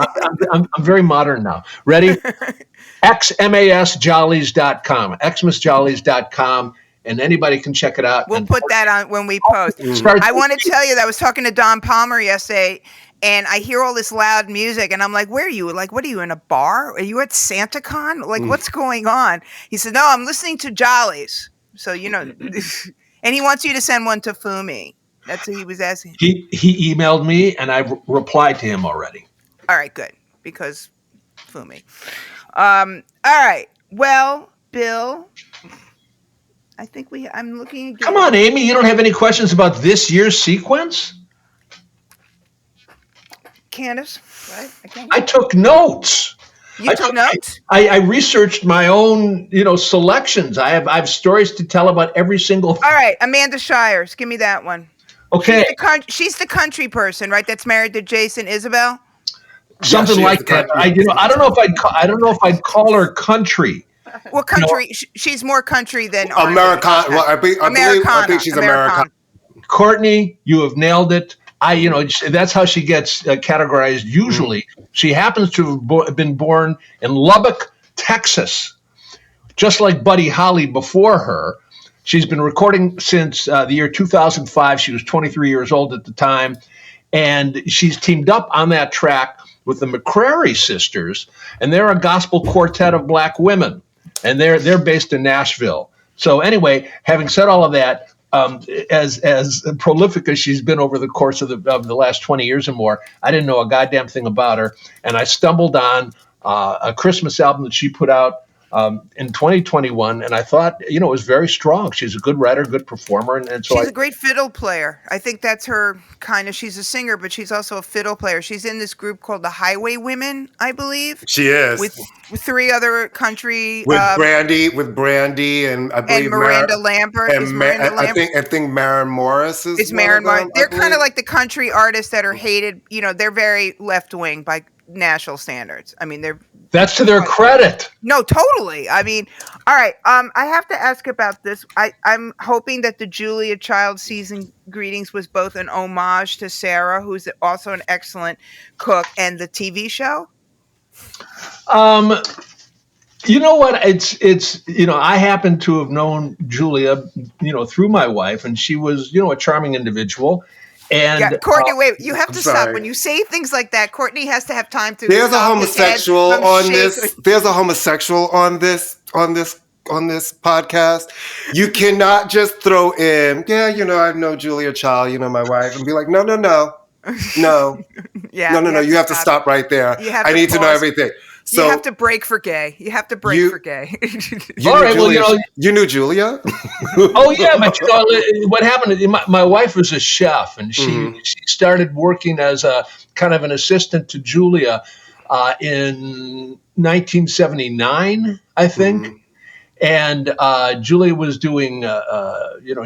Speaker 4: I'm very modern now. Ready? XmasJollies.com, XmasJollies.com, and anybody can check it out.
Speaker 2: We'll put that on when we post. I want to tell you that I was talking to Don Palmer yesterday, and I hear all this loud music, and I'm like, where are you? Like, what are you, in a bar? Are you at SantaCon? Like, what's going on? He said, no, I'm listening to Jollies. So, and he wants you to send one to Fumi. That's what he was asking.
Speaker 4: He emailed me, and I replied to him already.
Speaker 2: All right, good, because Fumi. All right, well, Bill, I think I'm looking again.
Speaker 4: Come on, Amy, you don't have any questions about this year's sequence?
Speaker 2: Candace, right?
Speaker 4: I took notes.
Speaker 2: You took notes?
Speaker 4: I researched my own, selections. I have stories to tell about every single.
Speaker 2: All right, Amanda Shires, give me that one.
Speaker 4: Okay,
Speaker 2: she's the country person, right? That's married to Jason Isabel.
Speaker 4: Something like that. I don't know if I'd call her country.
Speaker 2: Well, country. She's more country than
Speaker 1: American. Well, I think she's American.
Speaker 4: Courtney, you have nailed it. That's how she gets categorized. Usually, she happens to have been born in Lubbock, Texas, just like Buddy Holly before her. She's been recording since the year 2005. She was 23 years old at the time, and she's teamed up on that track with the McCrary sisters, and they're a gospel quartet of black women, and they're based in Nashville. So anyway, having said all of that, as prolific as she's been over the course of the last 20 years or more, I didn't know a goddamn thing about her, and I stumbled on a Christmas album that she put out in 2021, and I thought, it was very strong. She's a good writer, good performer, and so
Speaker 2: she's a great fiddle player. I think that's her kind of. She's a singer, but she's also a fiddle player. She's in this group called the Highway Women, I believe.
Speaker 1: She is
Speaker 2: with 3 other country
Speaker 1: with Brandy, and I believe
Speaker 2: and Miranda Lambert.
Speaker 1: And I think Maren Morris is.
Speaker 2: It's Maren Morris. They're kind of like the country artists that are hated. They're very left wing by national standards. I mean,
Speaker 4: that's to their credit.
Speaker 2: No, totally. I mean, all right. I have to ask about this. I'm hoping that the Julia Child season greetings was both an homage to Sarah, who's also an excellent cook, and the TV show.
Speaker 4: You know what? It's I happen to have known Julia, through my wife, and she was, a charming individual. And
Speaker 2: Courtney, wait, you have to stop. When you say things like that, Courtney has to have time to.
Speaker 1: There's a homosexual on this. There's a homosexual on this podcast. You cannot just throw in, I know Julia Child, my wife, and be like, no.
Speaker 2: Yeah.
Speaker 1: No. You have to stop right there. I need to know everything. So
Speaker 2: you have to break for gay. You have to break for gay.
Speaker 1: You knew Julia?
Speaker 4: Oh yeah, but what happened? My wife was a chef, and she started working as a kind of an assistant to Julia in 1979, I think. And Julia was doing,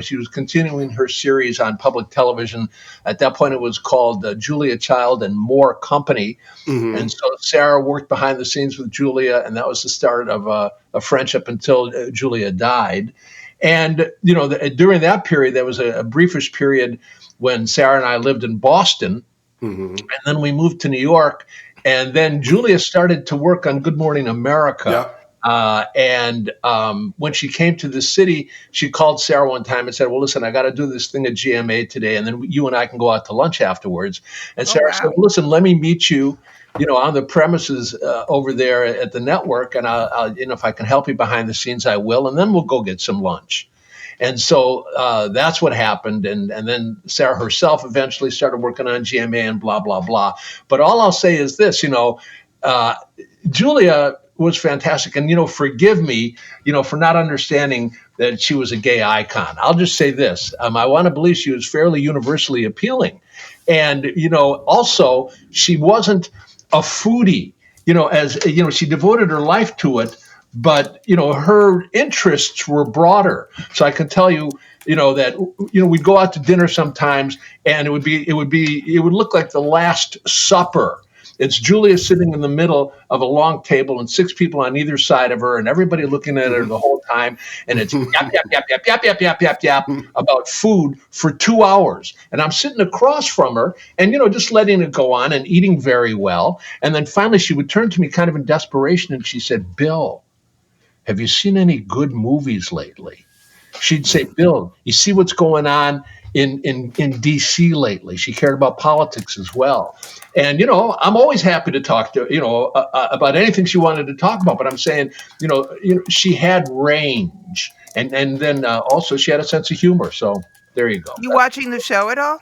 Speaker 4: she was continuing her series on public television. At that point, it was called Julia Child and More Company. And so Sarah worked behind the scenes with Julia, and that was the start of a friendship until Julia died. And, during that period, there was a briefish period when Sarah and I lived in Boston. And then we moved to New York. And then Julia started to work on Good Morning America.
Speaker 1: Yeah.
Speaker 4: And when she came to the city, she called Sarah one time and said, well, listen, I got to do this thing at GMA today, and then you and I can go out to lunch afterwards. And Sarah said, listen, let me meet you, on the premises over there at the network, and I'll if I can help you behind the scenes, I will, and then we'll go get some lunch. And so that's what happened. And then Sarah herself eventually started working on GMA and blah, blah, blah. But all I'll say is this, Julia was fantastic. And, forgive me, for not understanding that she was a gay icon. I'll just say this. I want to believe she was fairly universally appealing. And, also she wasn't a foodie, she devoted her life to it, but, her interests were broader. So I can tell you, that, we'd go out to dinner sometimes, and it would look like the Last Supper. It's Julia sitting in the middle of a long table and 6 people on either side of her, and everybody looking at her the whole time. And it's yap about food for 2 hours. And I'm sitting across from her and, just letting it go on and eating very well. And then finally she would turn to me kind of in desperation, and she said, Bill, have you seen any good movies lately? She'd say, Bill, you see what's going on in DC lately? She cared about politics as well. And, I'm always happy to talk to, about anything she wanted to talk about. But I'm saying, she had range. And then also she had a sense of humor. So there you go.
Speaker 2: You watching the show at all?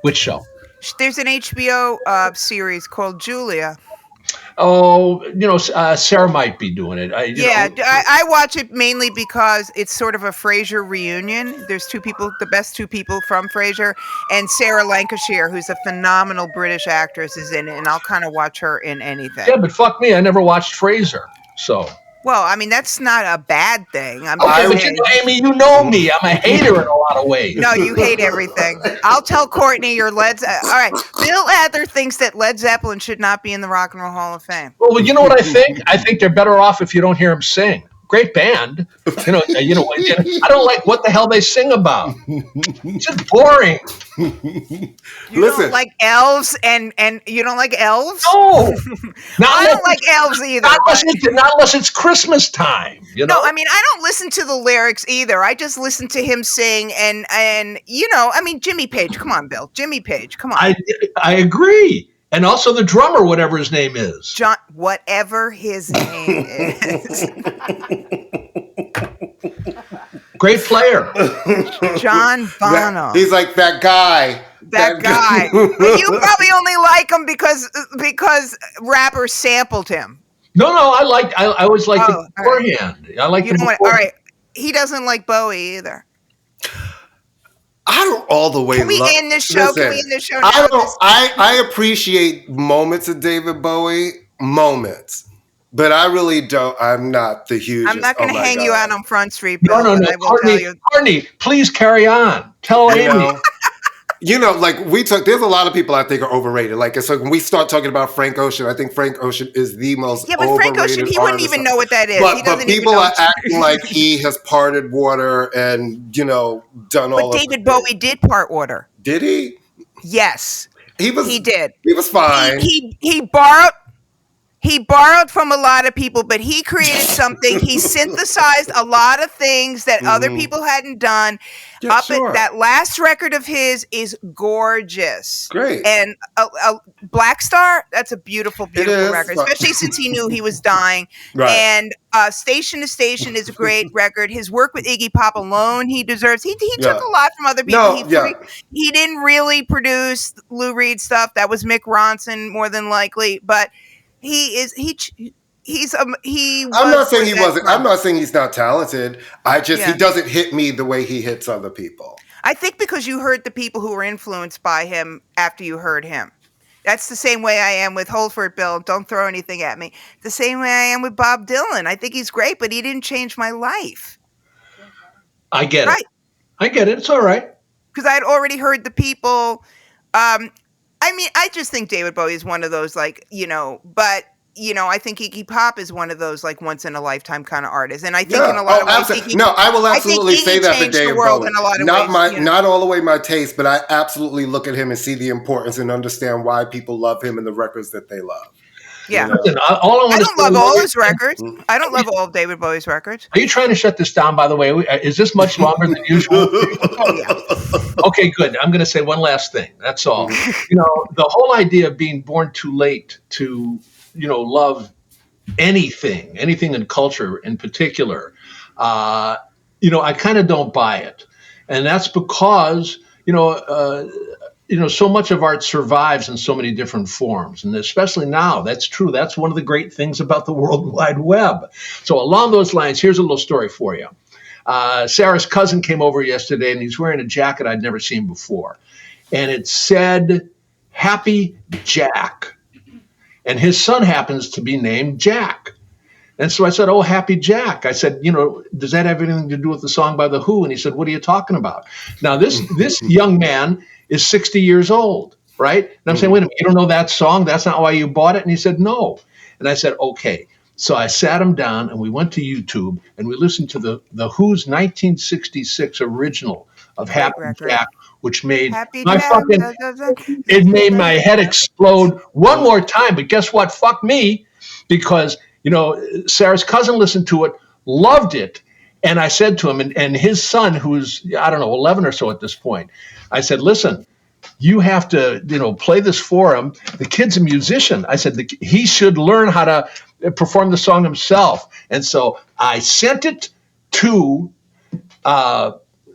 Speaker 4: Which show?
Speaker 2: There's an HBO series called Julia.
Speaker 4: Sarah might be doing it.
Speaker 2: I watch it mainly because it's sort of a Frasier reunion. There's two people, the best two people from Frasier, and Sarah Lancashire, who's a phenomenal British actress, is in it, and I'll kind of watch her in anything.
Speaker 4: Yeah, but fuck me, I never watched Frasier, so.
Speaker 2: Well, I mean, that's not a bad thing.
Speaker 4: But Amy, you know me. I'm a hater in a lot of ways.
Speaker 2: No, you hate everything. I'll tell Courtney your Led Zeppelin. All right. Bill Adler thinks that Led Zeppelin should not be in the Rock and Roll Hall of Fame.
Speaker 4: Well, you know what I think? I think they're better off if you don't hear them sing. Great band. I don't like what the hell they sing about. It's just boring.
Speaker 2: You don't like elves and you don't like elves?
Speaker 4: No.
Speaker 2: I don't like elves either.
Speaker 4: Not unless it's Christmas time.
Speaker 2: No, I mean, I don't listen to the lyrics either. I just listen to him sing and Jimmy Page. Come on, Bill. Jimmy Page. Come on.
Speaker 4: I agree. And also the drummer, whatever his name is.
Speaker 2: John, whatever his name is.
Speaker 4: Great player.
Speaker 2: John Bono.
Speaker 1: He's like that guy.
Speaker 2: That guy. But you probably only like him because rappers sampled him.
Speaker 4: No, I always liked him beforehand. Right. I liked him before.
Speaker 2: All right. He doesn't like Bowie either.
Speaker 1: I don't all the way.
Speaker 2: Can we end this show? Can we end this show?
Speaker 1: I appreciate moments of David Bowie, but I really don't. I'm not the hugest.
Speaker 2: I'm not going to hang you out on Front Street, Bill.
Speaker 4: No. Courtney, please carry on. Tell Amy.
Speaker 1: There's a lot of people I think are overrated. Like, so when we start talking about Frank Ocean, I think Frank Ocean is the most overrated.
Speaker 2: Yeah, but Frank Ocean, he wouldn't even know what that is.
Speaker 1: But people are acting like he has parted water and, done all of it.
Speaker 2: But David Bowie did part water.
Speaker 1: Did he?
Speaker 2: Yes. He did.
Speaker 1: He was fine.
Speaker 2: He borrowed from a lot of people, but he created something. He synthesized a lot of things that other people hadn't done. That last record of his is gorgeous.
Speaker 1: Great.
Speaker 2: And Black Star, that's a beautiful, beautiful record, especially since he knew he was dying.
Speaker 1: Right.
Speaker 2: And Station to Station is a great record. His work with Iggy Pop alone, he deserves. He took a lot from other people. He didn't really produce Lou Reed stuff. That was Mick Ronson, more than likely. But I'm not saying he wasn't.
Speaker 1: I'm not saying he's not talented. He doesn't hit me the way he hits other people.
Speaker 2: I think because you heard the people who were influenced by him after you heard him. That's the same way I am with Holford, Bill. Don't throw anything at me. The same way I am with Bob Dylan. I think he's great, but he didn't change my life.
Speaker 4: I get it. I get it. It's all right.
Speaker 2: Because I'd already heard the people. I just think David Bowie is one of those, but, I think Iggy Pop is one of those, once in a lifetime kind of artists. And I think in a lot of ways,
Speaker 1: I will absolutely say that for David Bowie.
Speaker 2: Not
Speaker 1: all the way my taste, but I absolutely look at him and see the importance and understand why people love him and the records that they love.
Speaker 2: Yeah. Listen, I don't love all his records. I don't love all of David Bowie's records.
Speaker 4: Are you trying to shut this down, by the way? Is this much longer than usual?
Speaker 2: Oh, yeah.
Speaker 4: Okay, good. I'm going to say one last thing. That's all. The whole idea of being born too late to, love anything in culture in particular, I kind of don't buy it. And that's because, so much of art survives in so many different forms. And especially now, that's true. That's one of the great things about the World Wide Web. So along those lines, here's a little story for you. Sarah's cousin came over yesterday, and he's wearing a jacket I'd never seen before. And it said, Happy Jack. And his son happens to be named Jack. And so I said, oh, Happy Jack. I said, does that have anything to do with the song by The Who? And he said, what are you talking about? Now, this young man is 60 years old, right? And I'm saying, wait a minute, you don't know that song? That's not why you bought it? And he said, no. And I said, okay. So I sat him down and we went to YouTube and we listened to the Who's 1966 original of Happy Jack, which made it made my head explode one more time. But guess what? Fuck me, because Sarah's cousin listened to it, loved it. And I said to him, and his son, who's, 11 or so at this point, I said, listen, you have to, play this for him. The kid's a musician. I said, he should learn how to perform the song himself. And so I sent it to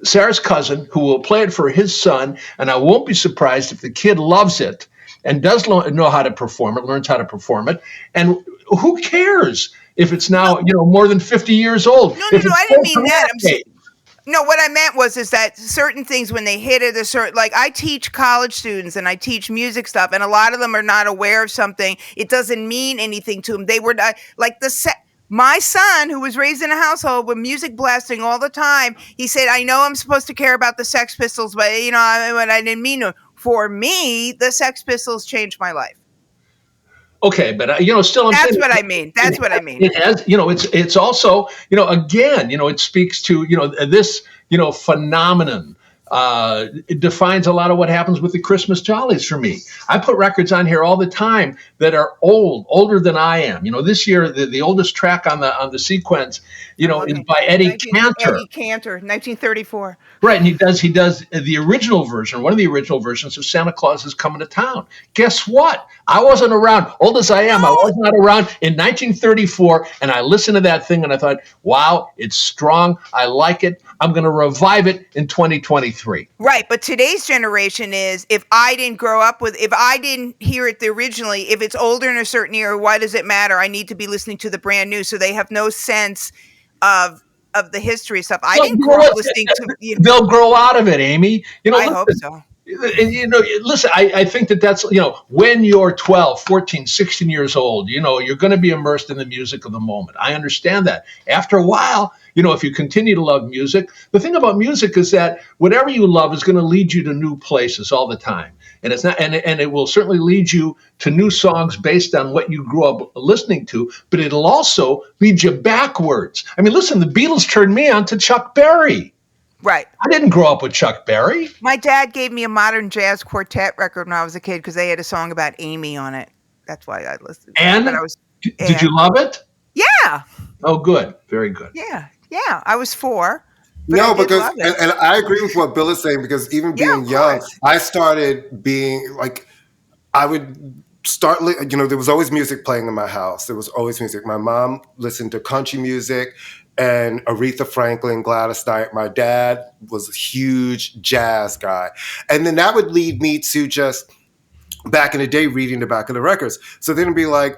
Speaker 4: Sarah's cousin, who will play it for his son. And I won't be surprised if the kid loves it. and does know how to perform it, learns how to perform it. And who cares if it's now, more than 50 years old?
Speaker 2: No, I didn't mean that. No, what I meant is that certain things, when they hit it, like I teach college students and I teach music stuff, and a lot of them are not aware of something. It doesn't mean anything to them. They were like my son, who was raised in a household with music blasting all the time, he said, I know I'm supposed to care about the Sex Pistols, but I didn't mean to. For me, the Sex Pistols changed my life.
Speaker 4: Okay, but still,
Speaker 2: that's what I mean. That's what I mean.
Speaker 4: It has, it's also, again, it speaks to, this, phenomenon. It defines a lot of what happens with the Christmas Jollies for me. I put records on here all the time that are older than I am. This year, the oldest track on the sequence, is by Eddie Cantor.
Speaker 2: Eddie Cantor, 1934.
Speaker 4: Right, and he does the original version, one of the original versions of Santa Claus is Coming to Town. Guess what? I wasn't around, old as I am, I was not around in 1934, and I listened to that thing and I thought, wow, it's strong, I like it, I'm going to revive it in 2023.
Speaker 2: Right, but today's generation is, if I didn't hear it originally, if it's older in a certain era, why does it matter? I need to be listening to the brand new, so they have no sense of the history stuff. I didn't grow up listening to.
Speaker 4: They'll grow out of it, Amy.
Speaker 2: I hope so.
Speaker 4: And, listen, I think that's, when you're 12, 14, 16 years old, you're going to be immersed in the music of the moment. I understand that. After a while, if you continue to love music, the thing about music is that whatever you love is going to lead you to new places all the time. And it's not, and it will certainly lead you to new songs based on what you grew up listening to, but it'll also lead you backwards. I mean, listen, the Beatles turned me on to Chuck Berry.
Speaker 2: Right.
Speaker 4: I didn't grow up with Chuck Berry.
Speaker 2: My dad gave me a modern jazz quartet record when I was a kid because they had a song about Amy on it. That's why I listened.
Speaker 4: And did you love it?
Speaker 2: Yeah.
Speaker 4: Oh, good. Very good.
Speaker 2: Yeah. I was 4.
Speaker 1: No, because, and I agree with what Bill is saying, because even being young, I started being like, I would start, there was always music playing in my house. There was always music. My mom listened to country music and Aretha Franklin, Gladys Knight. My dad was a huge jazz guy. And then that would lead me to just, back in the day, reading the back of the records. So then it'd be like,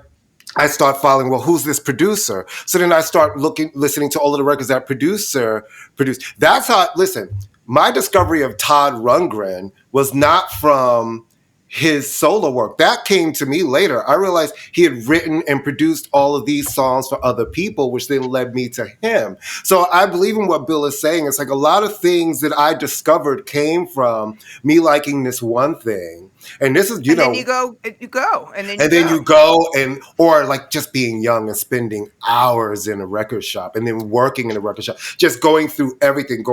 Speaker 1: I start following, well, who's this producer? So then I start listening to all of the records that producer produced. That's how, listen, my discovery of Todd Rundgren was not from his solo work. That came to me later. I realized he had written and produced all of these songs for other people, which then led me to him. So I believe in what Bill is saying. It's like a lot of things that I discovered came from me liking this one thing. And this is,
Speaker 2: then you go,
Speaker 1: or like just being young and spending hours in a record shop and then working in a record shop, just going through everything,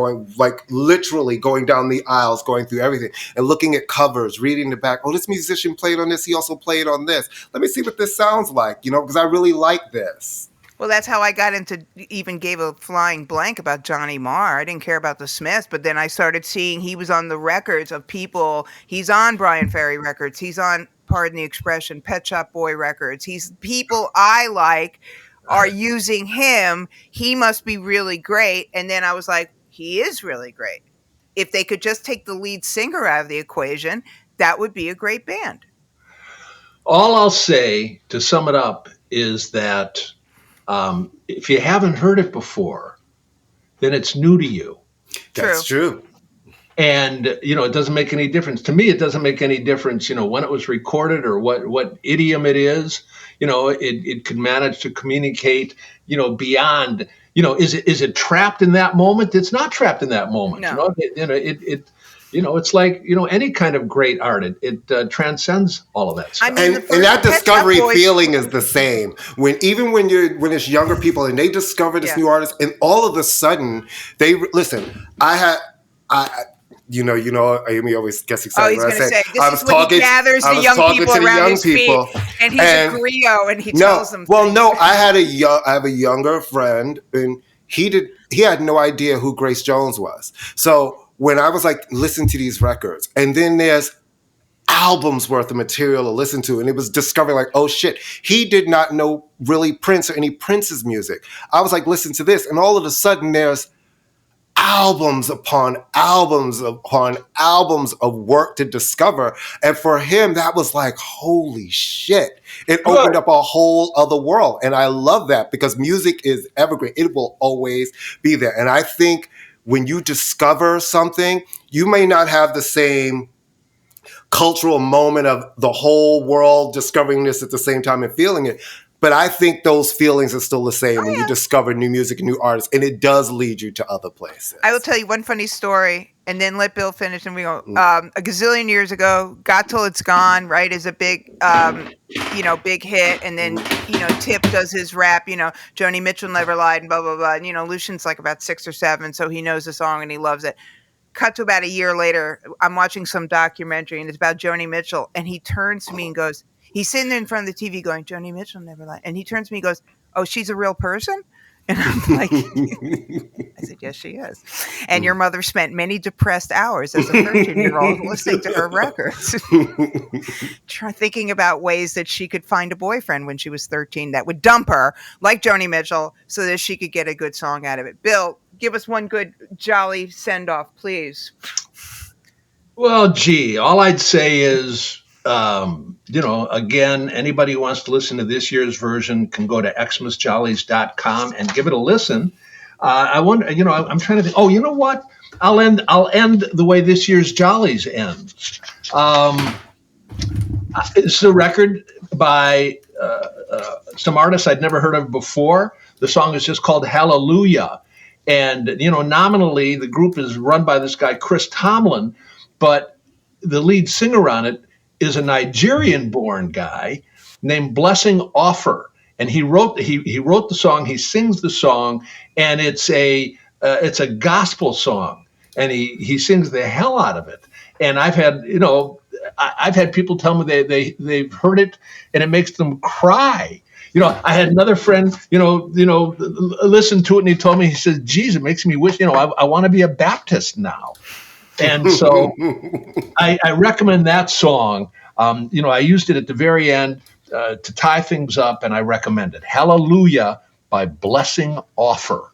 Speaker 1: literally going down the aisles, going through everything and looking at covers, reading the back. Oh, this musician played on this. He also played on this. Let me see what this sounds like, because I really like this.
Speaker 2: Well, that's how I got into, even gave a flying blank about Johnny Marr. I didn't care about the Smiths, but then I started seeing he was on the records of people. He's on Brian Ferry records. He's on, pardon the expression, Pet Shop Boy records. He's people I like are using him. He must be really great. And then I was like, he is really great. If they could just take the lead singer out of the equation, that would be a great band.
Speaker 4: All I'll say to sum it up is that if you haven't heard it before, then it's new to you.
Speaker 1: That's true.
Speaker 4: And, it doesn't make any difference. To me, it doesn't make any difference, when it was recorded or what idiom it is. It could manage to communicate, beyond, is it trapped in that moment? It's not trapped in that moment.
Speaker 2: No.
Speaker 4: It's like, any kind of great art. It transcends all of that stuff.
Speaker 1: I mean, and that discovery feeling is the same. When it's younger people and they discover this new artist, and all of a sudden they listen. Amy always gets excited.
Speaker 2: Oh, he's going to say, this is when he gathers the young people around his feet, and he's a griot, and he tells them.
Speaker 1: Well, no, I have a younger friend, and he had no idea who Grace Jones was. So when I was like, listen to these records, and then there's albums worth of material to listen to, and it was discovering like, oh shit, he did not know really Prince or any Prince's music. I was like, listen to this, and all of a sudden there's albums upon albums upon albums of work to discover. And for him, that was like, holy shit. It opened up a whole other world. And I love that because music is evergreen. It will always be there. And I think when you discover something, you may not have the same cultural moment of the whole world discovering this at the same time and feeling it. But I think those feelings are still the same when you discover new music and new artists, and it does lead you to other places.
Speaker 2: I will tell you one funny story, and then let Bill finish, and we go. A gazillion years ago, "Got Till It's Gone," right, is a big, big hit, and then Tip does his rap. Joni Mitchell never lied, and blah blah blah. And Lucian's like about 6 or 7, so he knows the song and he loves it. Cut to about a year later, I'm watching some documentary, and it's about Joni Mitchell, and he turns to me and goes. He's sitting there in front of the TV going, Joni Mitchell never lied. And he turns to me and goes, oh, she's a real person? And I'm like, I said, yes, she is. And your mother spent many depressed hours as a 13-year-old listening to her records, thinking about ways that she could find a boyfriend when she was 13 that would dump her, like Joni Mitchell, so that she could get a good song out of it. Bill, give us one good jolly send-off, please.
Speaker 4: Well, gee, all I'd say is, again, anybody who wants to listen to this year's version can go to xmasjollies.com and give it a listen. I wonder, I'm trying to think. Oh, you know what? I'll end the way this year's Jollies ends. It's a record by some artists I'd never heard of before. The song is just called Hallelujah. And, nominally the group is run by this guy, Chris Tomlin, but the lead singer on it is a Nigerian-born guy named Blessing Offer, and he wrote the song. He sings the song, and it's a gospel song, and he sings the hell out of it. And I've had people tell me they've heard it, and it makes them cry. I had another friend, listen to it, and he told me, he says, "Geez, it makes me wish, I want to be a Baptist now." And so I recommend that song. I used it at the very end to tie things up, and I recommend it. Hallelujah by Blessing Offer.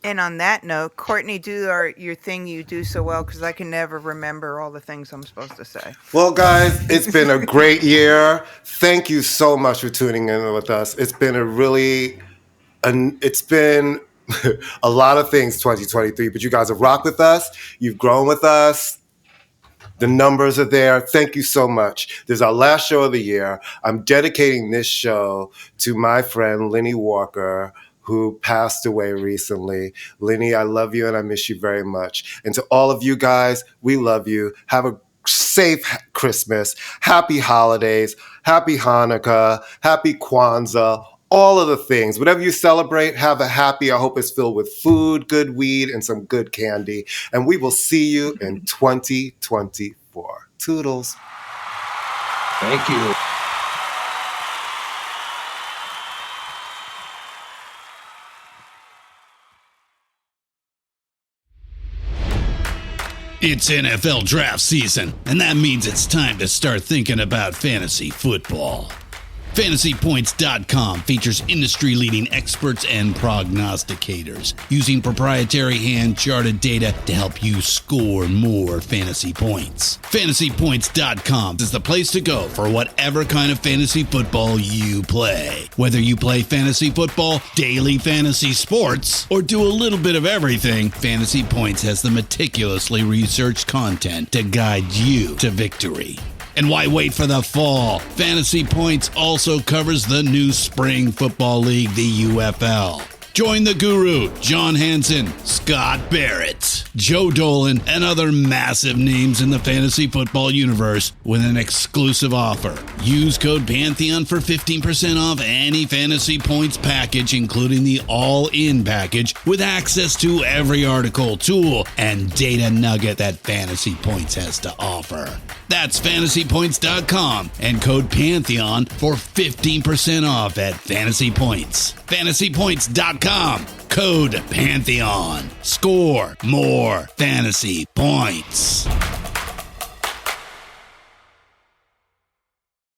Speaker 2: And on that note, Courtney, do your thing you do so well, because I can never remember all the things I'm supposed to say.
Speaker 1: Well, guys, it's been a great year. Thank you so much for tuning in with us. It's been it's been a lot of things 2023, but you guys have rocked with us. You've grown with us. The numbers are there. Thank you so much. This is our last show of the year. I'm dedicating this show to my friend, Lenny Walker, who passed away recently. Lenny, I love you and I miss you very much. And to all of you guys, we love you. Have a safe Christmas. Happy holidays. Happy Hanukkah. Happy Kwanzaa. All of the things. Whatever you celebrate, have a happy. I hope it's filled with food, good weed, and some good candy. And we will see you in 2024. Toodles.
Speaker 4: Thank you.
Speaker 3: It's NFL draft season, and that means it's time to start thinking about fantasy football. FantasyPoints.com features industry-leading experts and prognosticators using proprietary hand-charted data to help you score more fantasy points. FantasyPoints.com is the place to go for whatever kind of fantasy football you play. Whether you play fantasy football, daily fantasy sports, or do a little bit of everything, Fantasy Points has the meticulously researched content to guide you to victory. And why wait for the fall? Fantasy Points also covers the new spring football league, the UFL. Join the guru, John Hansen, Scott Barrett, Joe Dolan, and other massive names in the fantasy football universe with an exclusive offer. Use code Pantheon for 15% off any Fantasy Points package, including the all-in package, with access to every article, tool, and data nugget that Fantasy Points has to offer. That's FantasyPoints.com and code Pantheon for 15% off at Fantasy Points. FantasyPoints.com, code Pantheon. Score more fantasy points.